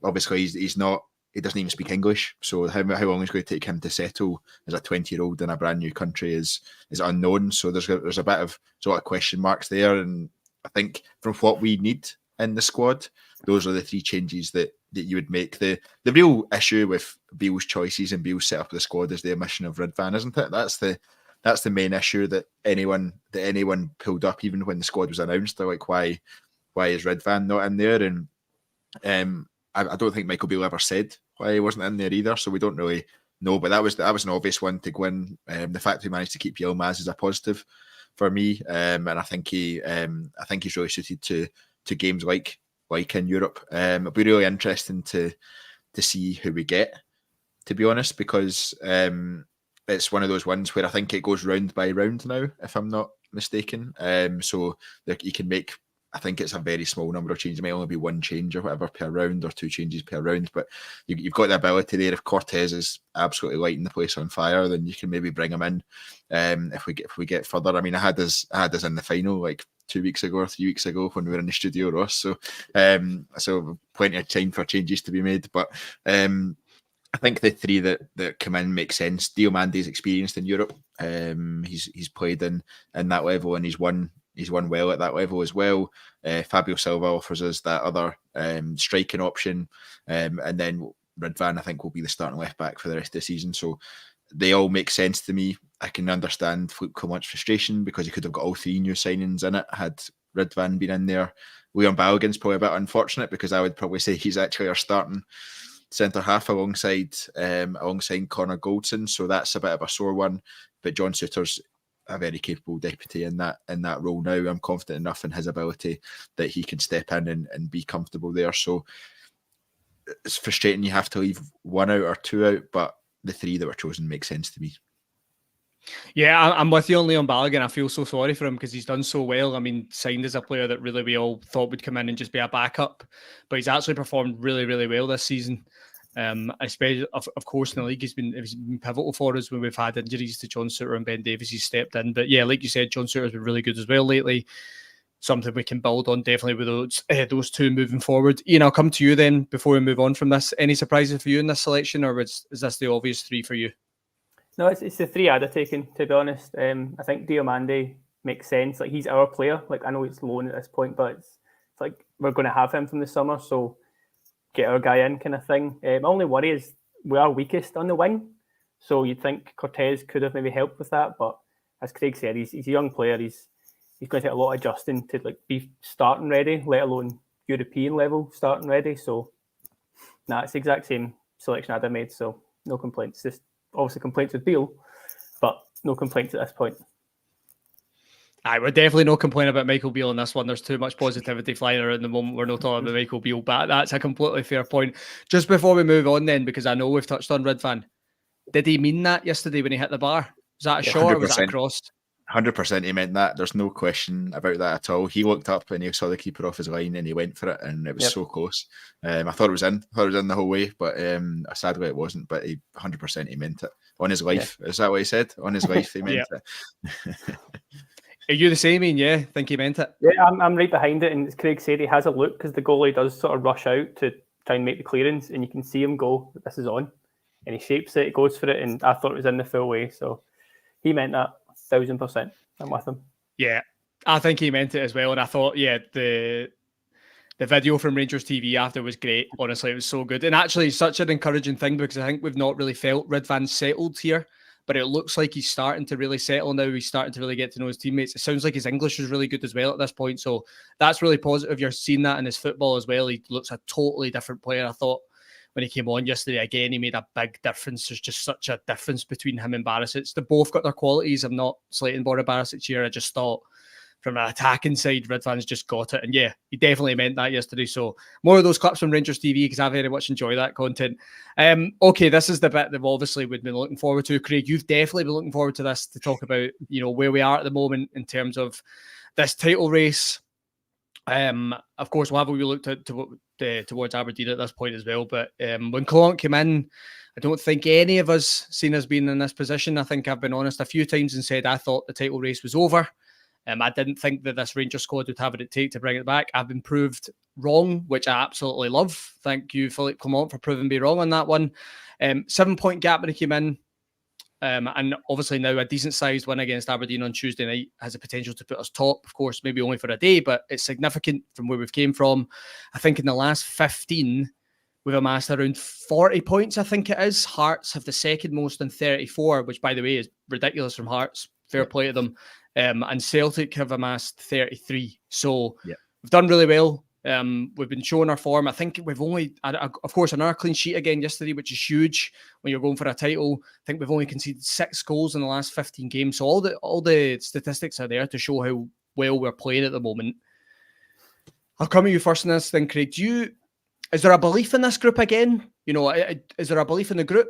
[SPEAKER 3] obviously he doesn't even speak English. So how long is it going to take him to settle as a 20-year-old in a brand new country is unknown. So there's a lot of question marks there. And I think from what we need in the squad, those are the 3 changes that you would make. The real issue with Beale's choices and Beale's setup of the squad is the omission of Ridvan, isn't it? That's the main issue that anyone pulled up, even when the squad was announced. They're like, why is Ridvan not in there? And I don't think Michael Beale ever said why he wasn't in there either, so we don't really know. But that was an obvious one to go in. The fact we managed to keep Yilmaz is a positive for me, and I think he's really suited to games like in Europe. It'll be really interesting to see who we get, to be honest, because it's one of those ones where I think it goes round by round now, if I'm not mistaken. So you can make, I think it's a very small number of changes. It might only be 1 change or whatever per round, or 2 changes per round. But you've got the ability there. If Cortez is absolutely lighting the place on fire, then you can maybe bring him in. If we get further, I mean, I had us in the final like 2 weeks ago or 3 weeks ago when we were in the studio, Ross. So plenty of time for changes to be made. But I think the 3 that come in make sense. Diomande's experienced in Europe. He's played in that level, and he's won well at that level as well. Fabio Silva offers us that other striking option, and then Ridvan, I think, will be the starting left back for the rest of the season. So they all make sense to me. I can understand Philippe Clement's frustration because he could have got all 3 new signings in it had Ridvan been in there. Leon Balogun's probably a bit unfortunate because I would probably say he's actually our starting centre half alongside Connor Goldson, so that's a bit of a sore one. But John Souttar's a very capable deputy in that role now. I'm confident enough in his ability that he can step in and be comfortable there. So it's frustrating you have to leave 1 out or 2 out, but the 3 that were chosen make sense to me.
[SPEAKER 1] Yeah, I'm with you on Leon Balogun. I feel so sorry for him because he's done so well. I mean, signed as a player that really we all thought would come in and just be a backup, but he's actually performed really, really well this season. Especially, of course, in the league, he's been pivotal for us when we've had injuries to John Souttar and Ben Davies. He's stepped in, but yeah, like you said, John Souttar's been really good as well lately. Something we can build on definitely with those 2 moving forward. Ian, I'll come to you then before we move on from this. Any surprises for you in this selection, or is this the obvious 3 for you?
[SPEAKER 2] No, it's the three I'd have taken, to be honest. I think Diomande makes sense. Like, he's our player. Like, I know it's loan at this point, but it's like we're going to have him from the summer, so get our guy in kind of thing. My only worry is we are weakest on the wing, so you'd think Cortez could have maybe helped with that, but as Craig said, he's a young player. He's going to take a lot of adjusting to like be starting ready, let alone European level starting ready. So, it's the exact same selection I'd have made, so no complaints. Just obviously complaints with Beale, but no complaints at this point.
[SPEAKER 1] We're definitely no complaining about Michael Beale in this one. There's too much positivity flying around the moment. We're not talking about Michael Beale, but that's a completely fair point. Just before we move on then, because I know we've touched on Ridvan, did he mean that yesterday when he hit the bar? Was that a shot or was that a cross?
[SPEAKER 3] 100% he meant that. There's no question about that at all. He looked up and he saw the keeper off his line and he went for it, and it was so close. I thought it was in. the whole way, but sadly it wasn't. But 100% he meant it. On his life. Is that what he said? On his life he meant it.
[SPEAKER 1] Are you the same, Ian? Yeah, think he meant it.
[SPEAKER 2] Yeah, I'm right behind it. And as Craig said, he has a look because the goalie does sort of rush out to try and make the clearance, and you can see him go, this is on. And he shapes it, he goes for it, and I thought it was in the full way. So he meant that 1,000%. I'm with him.
[SPEAKER 1] Yeah, I think he meant it as well. And I thought, the video from Rangers TV after was great. Honestly, it was so good. And actually, such an encouraging thing because I think we've not really felt Ridvan settled here. But it looks like he's starting to really settle now. He's starting to really get to know his teammates. It sounds like his English is really good as well at this point. So that's really positive. You're seeing that in his football as well. He looks a totally different player. I thought when he came on yesterday, again, he made a big difference. There's just such a difference between him and Barisic. They both got their qualities. I'm not slating Borja Barisic here. I just thought from an attacking side, Ridvan's just got it. And yeah, he definitely meant that yesterday. So more of those clips from Rangers TV because I very much enjoy that content. Okay, this is the bit that obviously we've been looking forward to. Craig, you've definitely been looking forward to this to talk about, where we are at the moment in terms of this title race. Of course, we'll have a wee look towards Aberdeen at this point as well. But when Clement came in, I don't think any of us seen us being in this position. I think I've been honest a few times and said I thought the title race was over. I didn't think that this Rangers squad would have what it take to bring it back. I've been proved wrong, which I absolutely love. Thank you, Philippe Clement, for proving me wrong on that one. 7-point gap when he came in. And obviously now a decent-sized win against Aberdeen on Tuesday night has the potential to put us top. Of course, maybe only for a day, but it's significant from where we've came from. I think in the last 15, we've amassed around 40 points, I think it is. Hearts have the second most in 34, which, by the way, is ridiculous from Hearts. Fair play to them. And Celtic have amassed 33. So we've done really well. We've been showing our form. I think we've only, of course, another clean sheet again yesterday, which is huge when you're going for a title. I think we've only conceded 6 goals in the last 15 games. So all the statistics are there to show how well we're playing at the moment. I'll come to you first in this thing, Craig. Is there a belief in this group again? Is there a belief in the group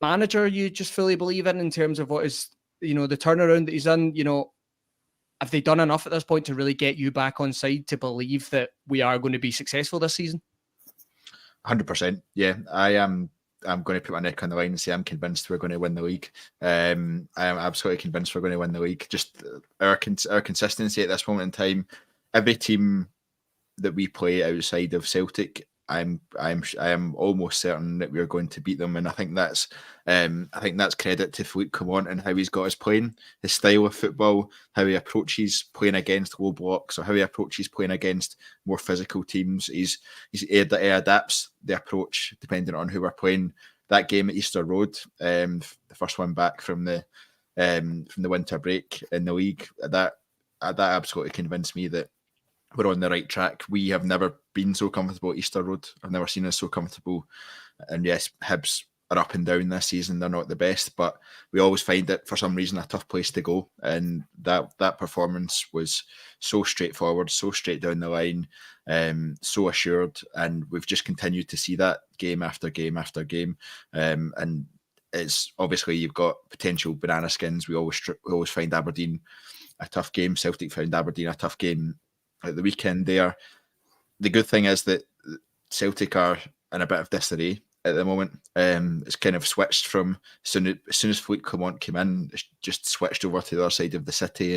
[SPEAKER 1] manager you just fully believe in terms of what is, the turnaround that he's done? Have they done enough at this point to really get you back on side to believe that we are going to be successful this season?
[SPEAKER 3] 100%. Yeah, I'm going to put my neck on the line and say I'm convinced we're going to win the league. I am absolutely convinced we're going to win the league. Just our consistency at this moment in time. Every team that we play outside of Celtic, I am almost certain that we're going to beat them, and I think that's credit to Philippe Clement and how he's got us playing, his style of football, how he approaches playing against low blocks, or how he approaches playing against more physical teams. He adapts the approach depending on who we're playing. That game at Easter Road, the first one back from the winter break in the league, that absolutely convinced me that we're on the right track. We have never been so comfortable at Easter Road. I've never seen us so comfortable. And yes, Hibs are up and down this season. They're not the best, but we always find it, for some reason, a tough place to go. And that performance was so straightforward, so straight down the line, so assured. And we've just continued to see that game after game after game. And it's obviously you've got potential banana skins. We always find Aberdeen a tough game. Celtic found Aberdeen a tough game at the weekend there. The good thing is that Celtic are in a bit of disarray at the moment. It's kind of switched from as soon as Philippe Clement came in, it's just switched over to the other side of the city,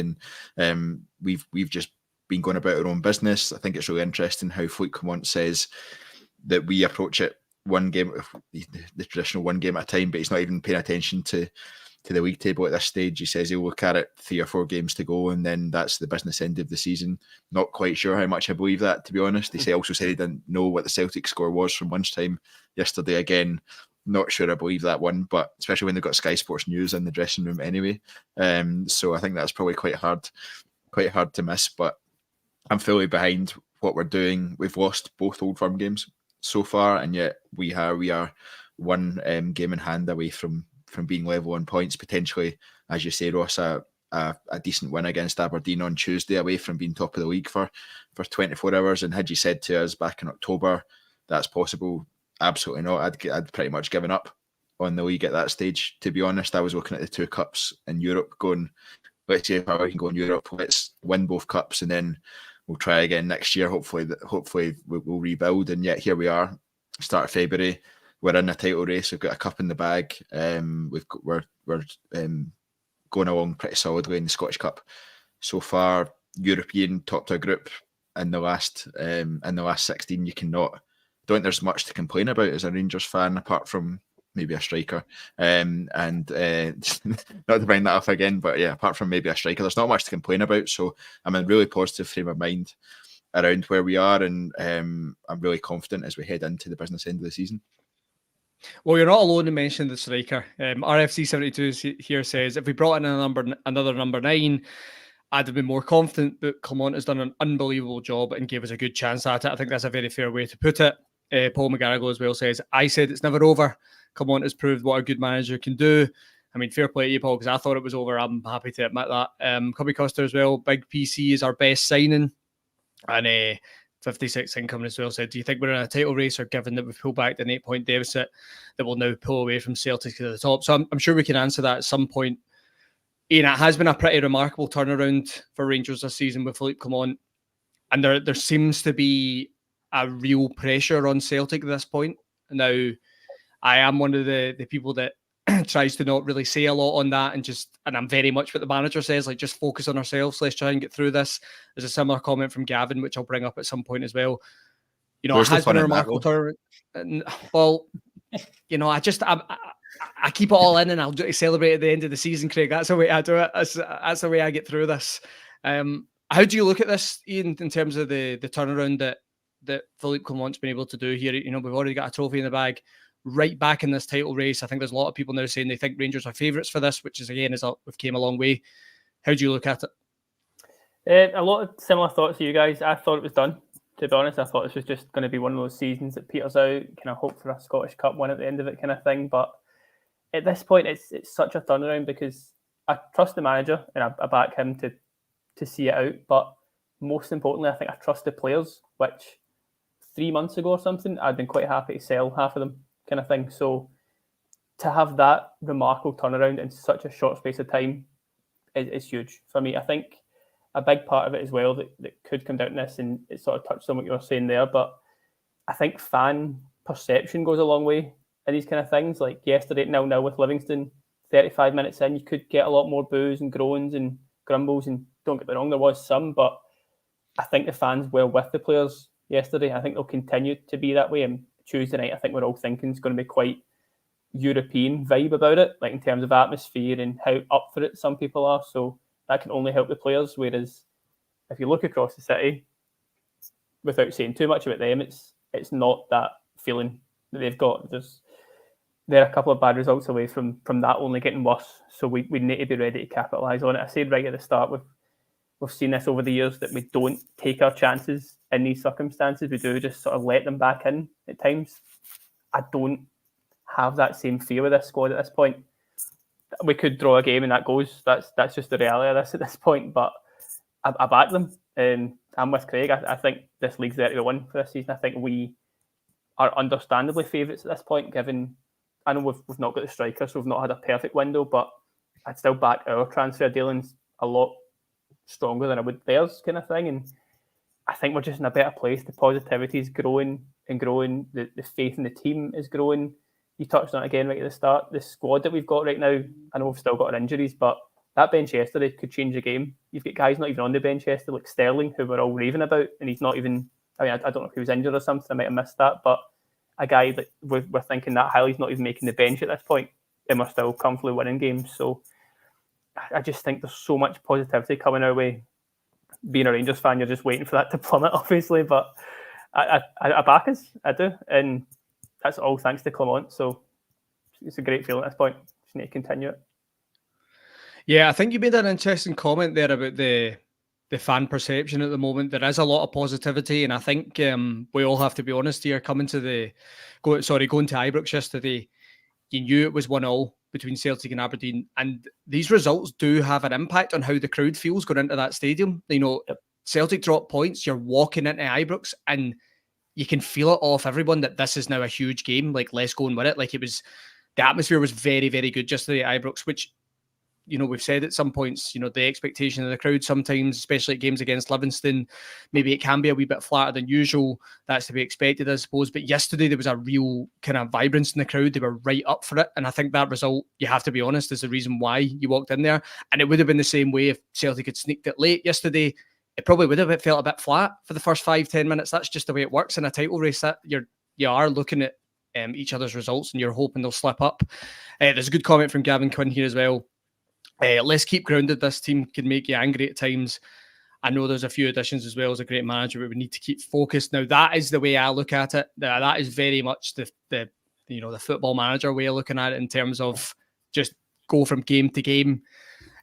[SPEAKER 3] and we've just been going about our own business. I think it's really interesting how Philippe Clement says that we approach it one game, the traditional one game at a time, but he's not even paying attention to to the league table at this stage. He says he'll look at it 3 or 4 games to go, and then that's the business end of the season. Not quite sure how much I believe that, to be honest. He also said he didn't know what the Celtic score was from lunchtime yesterday. Again, not sure I believe that one, but especially when they've got Sky Sports News in the dressing room anyway. So I think that's probably quite hard to miss. But I'm fully behind what we're doing. We've lost both Old Firm games so far, and yet we are one game in hand away from being level on points, potentially, as you say, Ross, a decent win against Aberdeen on Tuesday away from being top of the league for 24 hours. And had you said to us back in October that's possible, absolutely not. I'd pretty much given up on the league at that stage, to be honest. I was looking at the 2 cups in Europe going, let's see if we can go in Europe, let's win both cups, and then we'll try again next year. Hopefully we'll rebuild. And yet here we are, start of February. We're in a title race. We've got a cup in the bag. We're going along pretty solidly in the Scottish Cup so far. European top to a group in the last 16. You cannot. Don't think there's much to complain about as a Rangers fan, apart from maybe a striker. And not to bring that up again, but yeah, apart from maybe a striker, there's not much to complain about. So I'm in a really positive frame of mind around where we are, and I'm really confident as we head into the business end of the season.
[SPEAKER 1] Well, you're not alone in mentioning the striker. RFC72 here says, if we brought in another number 9, I'd have been more confident, but Clement has done an unbelievable job and gave us a good chance at it. I think that's a very fair way to put it. Paul McGarrigle as well says, I said it's never over. Clement has proved what a good manager can do. I mean, fair play to you, Paul, because I thought it was over. I'm happy to admit that. Cubby Custer as well, big PC is our best signing. And 56 income as well said, do you think we're in a title race, or given that we've pulled back an 8-point deficit that will now pull away from Celtic to the top? So I'm sure we can answer that at some point. Iain, it has been a pretty remarkable turnaround for Rangers this season with Philippe Clement, and there seems to be a real pressure on Celtic at this point. Now, I am one of the people that tries to not really say a lot on that, and I'm very much what the manager says, like, just focus on ourselves, let's try and get through this. There's a similar comment from Gavin, which I'll bring up at some point as well. You know, Where's it has been a remarkable turnaround. Well, you know, I keep it all in, and I'll celebrate at the end of the season, Craig. That's the way I do it. That's the way I get through this. How do you look at this, Iain, in terms of the turnaround that Philippe Clement's been able to do here? You know, we've already got a trophy in the bag, right back in this title race. I think there's a lot of people now saying they think Rangers are favourites for this, which is, again, we've came a long way. How do you look at
[SPEAKER 2] it? A lot of similar thoughts to you guys. I thought it was done, to be honest. I thought this was just going to be one of those seasons that peters out, kind of hope for a Scottish Cup win at the end of it kind of thing. But at this point, it's such a turnaround, because I trust the manager and I back him to see it out. But most importantly, I think I trust the players, which 3 months ago or something, I'd been quite happy to sell half of them kind of thing. So to have that remarkable turnaround in such a short space of time is huge for me. I think a big part of it as well that could come down to this, and it sort of touched on what you were saying there, but I think fan perception goes a long way in these kind of things. Like yesterday at 0-0 with Livingston, 35 minutes in, you could get a lot more boos and groans and grumbles, and don't get me wrong, there was some, but I think the fans were with the players yesterday. I think they'll continue to be that way, and Tuesday night I think we're all thinking it's going to be quite European vibe about it, like in terms of atmosphere and how up for it some people are. So that can only help the players, whereas if you look across the city, without saying too much about them, it's not that feeling that they've got. They're a couple of bad results away from that only getting worse, so we need to be ready to capitalise on it. I said right at the start, we've seen this over the years, that we don't take our chances in these circumstances. We do just sort of let them back in at times. I don't have that same fear with this squad at this point. We could draw a game and that goes. That's just the reality of this at this point. But I back them. I'm with Craig. I think this league's there to win for this season. I think we are understandably favourites at this point, given I know we've not got the striker, so we've not had a perfect window, but I'd still back our transfer dealings a lot stronger than I would theirs kind of thing. And I think we're just in a better place. The positivity is growing and growing. The faith in the team is growing. You touched on it again right at the start. The squad that we've got right now, I know we've still got our injuries, but that bench yesterday could change the game. You've got guys not even on the bench yesterday, like Sterling, who we're all raving about, and he's not even, I mean, I don't know if he was injured or something, I might have missed that, but a guy that we're thinking that highly is not even making the bench at this point. and we're still comfortably winning games. So I just think there's so much positivity coming our way. Being a Rangers fan, you're just waiting for that to plummet, obviously, but I back us, I do, and that's all thanks to Clement. So it's a great feeling at this point. Just need to continue it.
[SPEAKER 1] Yeah, I think you made an interesting comment there about the fan perception at the moment. There is a lot of positivity, and I think we all have to be honest here. Going to Ibrox yesterday, you knew it was 1-1 between Celtic and Aberdeen, and these results do have an impact on how the crowd feels going into that stadium. You know, Celtic drop points, you're walking into Ibrox, and you can feel it off everyone that this is now a huge game. Like, let's go and win it. Like, it was, the atmosphere was very, very good yesterday at Ibrox, which, you know, we've said at some points, you know, the expectation of the crowd sometimes, especially at games against Livingston, maybe it can be a wee bit flatter than usual. That's to be expected, I suppose. But yesterday, there was a real kind of vibrance in the crowd. They were right up for it. And I think that result, you have to be honest, is the reason why you walked in there. And it would have been the same way if Celtic had sneaked it late yesterday. It probably would have felt a bit flat for the first 5-10 minutes. That's just the way it works in a title race. That you are looking at each other's results and you're hoping they'll slip up. There's a good comment from Gavin Quinn here as well. Let's keep grounded. This team can make you angry at times. I know there's a few additions as well as a great manager, but we need to keep focused. Now, that is the way I look at it. That is very much the football manager way of looking at it, in terms of just go from game to game.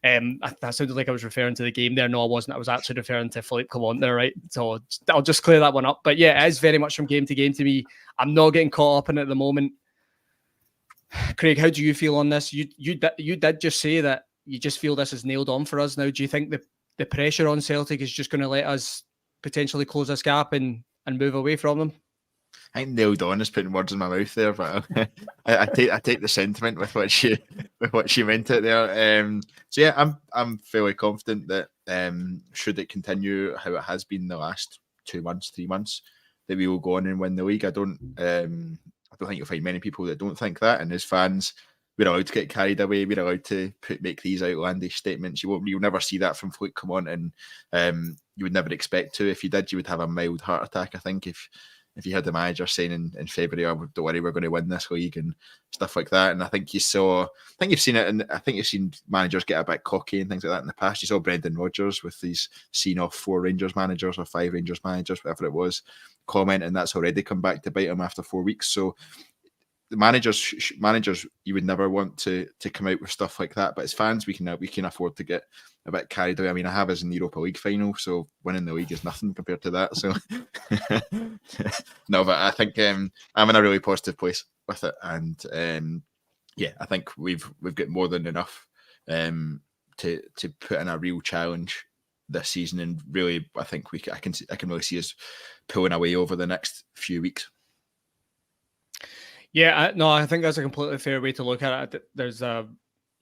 [SPEAKER 1] That sounded like I was referring to the game there. No, I wasn't. I was actually referring to Philippe Clement there, right? So I'll just clear that one up. But yeah, it is very much from game to game to me. I'm not getting caught up in it at the moment. Craig, how do you feel on this? You did just say that you just feel this is nailed on for us now. Do you think the pressure on Celtic is just going to let us potentially close this gap and move away from them?
[SPEAKER 3] I think nailed on is putting words in my mouth there, but I take the sentiment with what she meant it there. So yeah, I'm fairly confident that should it continue how it has been the last 2 months, 3 months, that we will go on and win the league. I don't think you'll find many people that don't think that, and as fans, we're allowed to get carried away. We're allowed to make these outlandish statements. You'll never see that from Philippe Clement, and you would never expect to. If you did, you would have a mild heart attack, I think, if you had the manager saying in February, "Oh, don't worry, we're going to win this league," and stuff like that. And I think you've seen it, and I think you've seen managers get a bit cocky and things like that in the past. You saw Brendan Rodgers with these seeing off 4 Rangers managers or 5 Rangers managers, whatever it was, comment, and that's already come back to bite him after 4 weeks. So the managers, you would never want to come out with stuff like that. But as fans, we can afford to get a bit carried away. I mean, I have us in the Europa League final, so winning the league is nothing compared to that. So no, but I think I'm in a really positive place with it, and yeah, I think we've got more than enough to put in a real challenge this season, and really, I think I can really see us pulling away over the next few weeks.
[SPEAKER 1] Yeah, I think that's a completely fair way to look at it. There's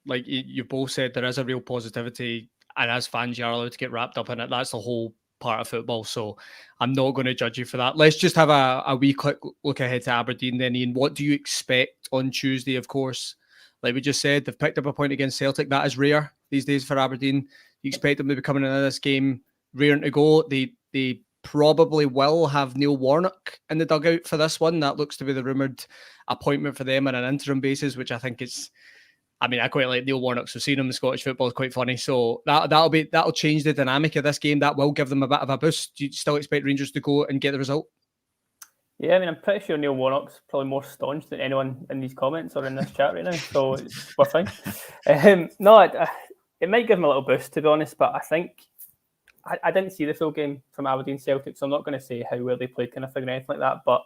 [SPEAKER 1] like you both said, there is a real positivity, and as fans, you're allowed to get wrapped up in it. That's the whole part of football. So I'm not going to judge you for that. Let's just have a wee quick look ahead to Aberdeen then, Iain. What do you expect on Tuesday? Of course, like we just said, they've picked up a point against Celtic. That is rare these days for Aberdeen. You expect them to be coming into this game raring to go. They probably will have Neil Warnock in the dugout for this one. That looks to be the rumoured appointment for them on an interim basis, which I think is, I mean, I quite like Neil Warnock, so seeing him in Scottish football is quite funny. So that'll change the dynamic of this game. That will give them a bit of a boost. Do you still expect Rangers to go and get the result?
[SPEAKER 2] Yeah, I mean, I'm pretty sure Neil Warnock's probably more staunch than anyone in these comments or in this chat right now, so we're fine. It might give him a little boost, to be honest, but I think I didn't see the full game from Aberdeen Celtic, so I'm not going to say how well they played kind of thing or anything like that. But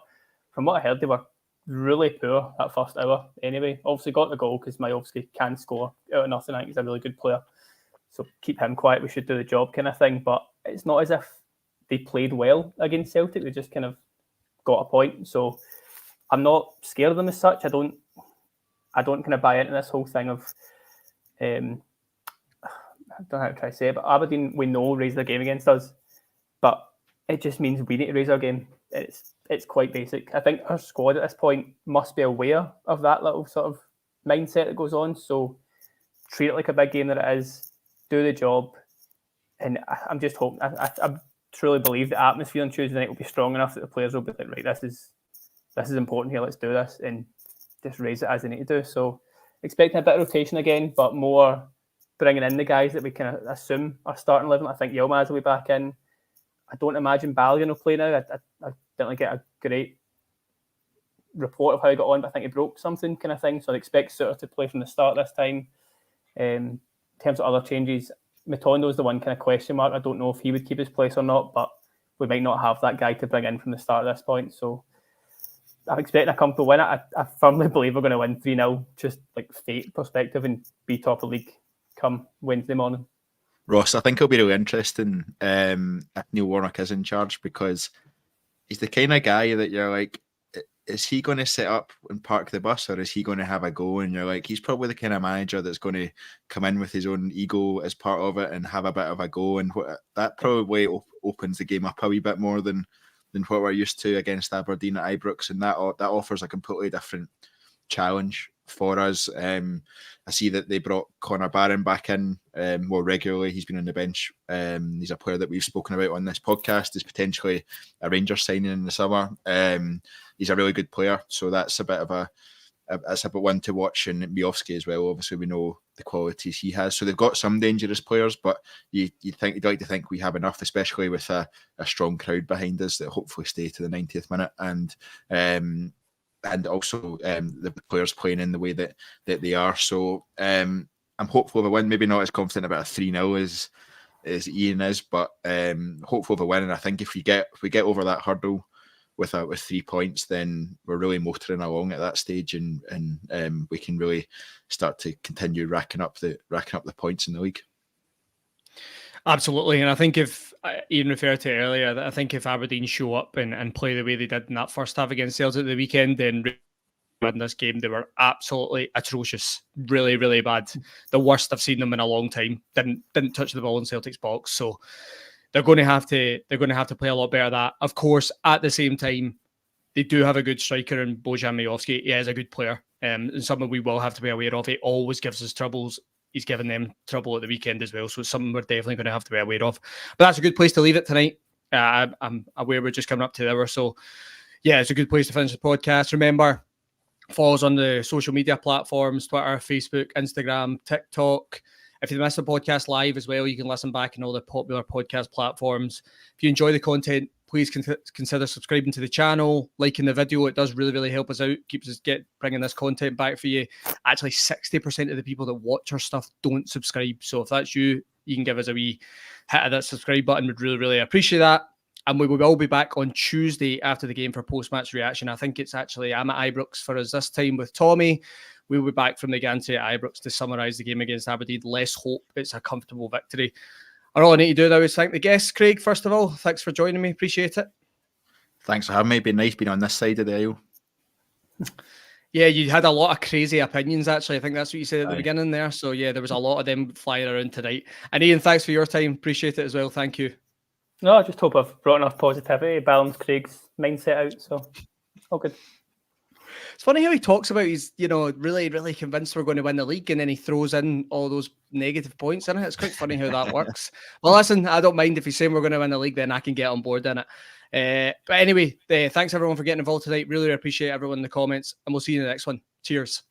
[SPEAKER 2] from what I heard, they were really poor that first hour anyway. Obviously got the goal because Majowski can score out of nothing. I think he's a really good player. So keep him quiet, we should do the job kind of thing. But it's not as if they played well against Celtic. They just kind of got a point. So I'm not scared of them as such. I don't kind of buy into this whole thing of I don't know how to try to say it, but Aberdeen, we know, raise their game against us, but it just means we need to raise our game. It's quite basic. I think our squad at this point must be aware of that little sort of mindset that goes on. So treat it like a big game that it is, do the job, and I'm just hoping. I truly believe the atmosphere on Tuesday night will be strong enough that the players will be like, right, this is important here. Let's do this and just raise it as they need to do. So expecting a bit of rotation again, but more bringing in the guys that we can assume are starting 11. I think Yilmaz will be back in. I don't imagine Balian will play now. I didn't get a great report of how he got on, but I think he broke something kind of thing. So I'd expect Suter to play from the start this time. In terms of other changes, Matondo is the one kind of question mark. I don't know if he would keep his place or not, but we might not have that guy to bring in from the start at this point. So I'm expecting a comfortable win. I firmly believe we're going to win 3-0, just like fate perspective, and be top of the league come Wednesday morning.
[SPEAKER 3] Ross, I think it'll be really interesting if Neil Warnock is in charge, because he's the kind of guy that you're like, is he going to set up and park the bus, or is he going to have a go? And you're like, he's probably the kind of manager that's going to come in with his own ego as part of it and have a bit of a go. And that probably opens the game up a wee bit more than what we're used to against Aberdeen at Ibrox. And that offers a completely different challenge for us. I see that they brought Connor Barron back in more regularly. He's been on the bench. He's a player that we've spoken about on this podcast. Is potentially a Rangers signing in the summer. He's a really good player, so that's a bit of a one to watch. And Miofsky as well. Obviously, we know the qualities he has. So they've got some dangerous players, but you'd like to think we have enough, especially with a strong crowd behind us that hopefully stay to the 90th minute, and also the players playing in the way that they are. So I'm hopeful of a win. Maybe not as confident about a 3-0 as Iain is, but hopeful of a win. And I think if we get over that hurdle with 3 points, then we're really motoring along at that stage, and we can really start to continue racking up the points in the league.
[SPEAKER 1] Absolutely, and I think if Iain referred to it earlier, that I think if Aberdeen show up and play the way they did in that first half against Celtic at the weekend, then in this game they were absolutely atrocious, really, really bad. The worst I've seen them in a long time. Didn't touch the ball in Celtic's box, so they're going to have to play a lot better at that. Of course, at the same time, they do have a good striker in Bojan Miofsky. He is a good player, and something we will have to be aware of. He always gives us troubles. He's given them trouble at the weekend as well, so it's something we're definitely going to have to be aware of. But that's a good place to leave it tonight. I'm aware we're just coming up to the hour, so yeah, it's a good place to finish the podcast. Remember, follow us on the social media platforms: Twitter, Facebook, Instagram, TikTok. If you miss the podcast live as well, you can listen back in all the popular podcast platforms. If you enjoy the content, please consider subscribing to the channel, liking the video. It does really, really help us out. Keeps us bringing this content back for you. Actually, 60% of the people that watch our stuff don't subscribe. So if that's you, you can give us a wee hit of that subscribe button. We'd really, really appreciate that. And we will all be back on Tuesday after the game for post-match reaction. I think it's actually I'm at Ibrox for us this time with Tommy. We'll be back from the Gantry at Ibrox to summarise the game against Aberdeen. Let's hope it's a comfortable victory. And all I need to do now is thank the guests. Craig, first of all, thanks for joining me. Appreciate it.
[SPEAKER 3] Thanks for having me. It's been nice being on this side of the aisle.
[SPEAKER 1] Yeah, you had a lot of crazy opinions, actually. I think that's what you said at the beginning there. So, yeah, there was a lot of them flying around tonight. And Iain, thanks for your time. Appreciate it as well. Thank you.
[SPEAKER 2] No, I just hope I've brought enough positivity, balanced Craig's mindset out. So, all good.
[SPEAKER 1] It's funny how he talks about he's, really, really convinced we're going to win the league, and then he throws in all those negative points in it. It's quite funny how that works. Well, listen, I don't mind if he's saying we're going to win the league, then I can get on board in it. But anyway, thanks everyone for getting involved tonight. Really appreciate everyone in the comments, and we'll see you in the next one. Cheers.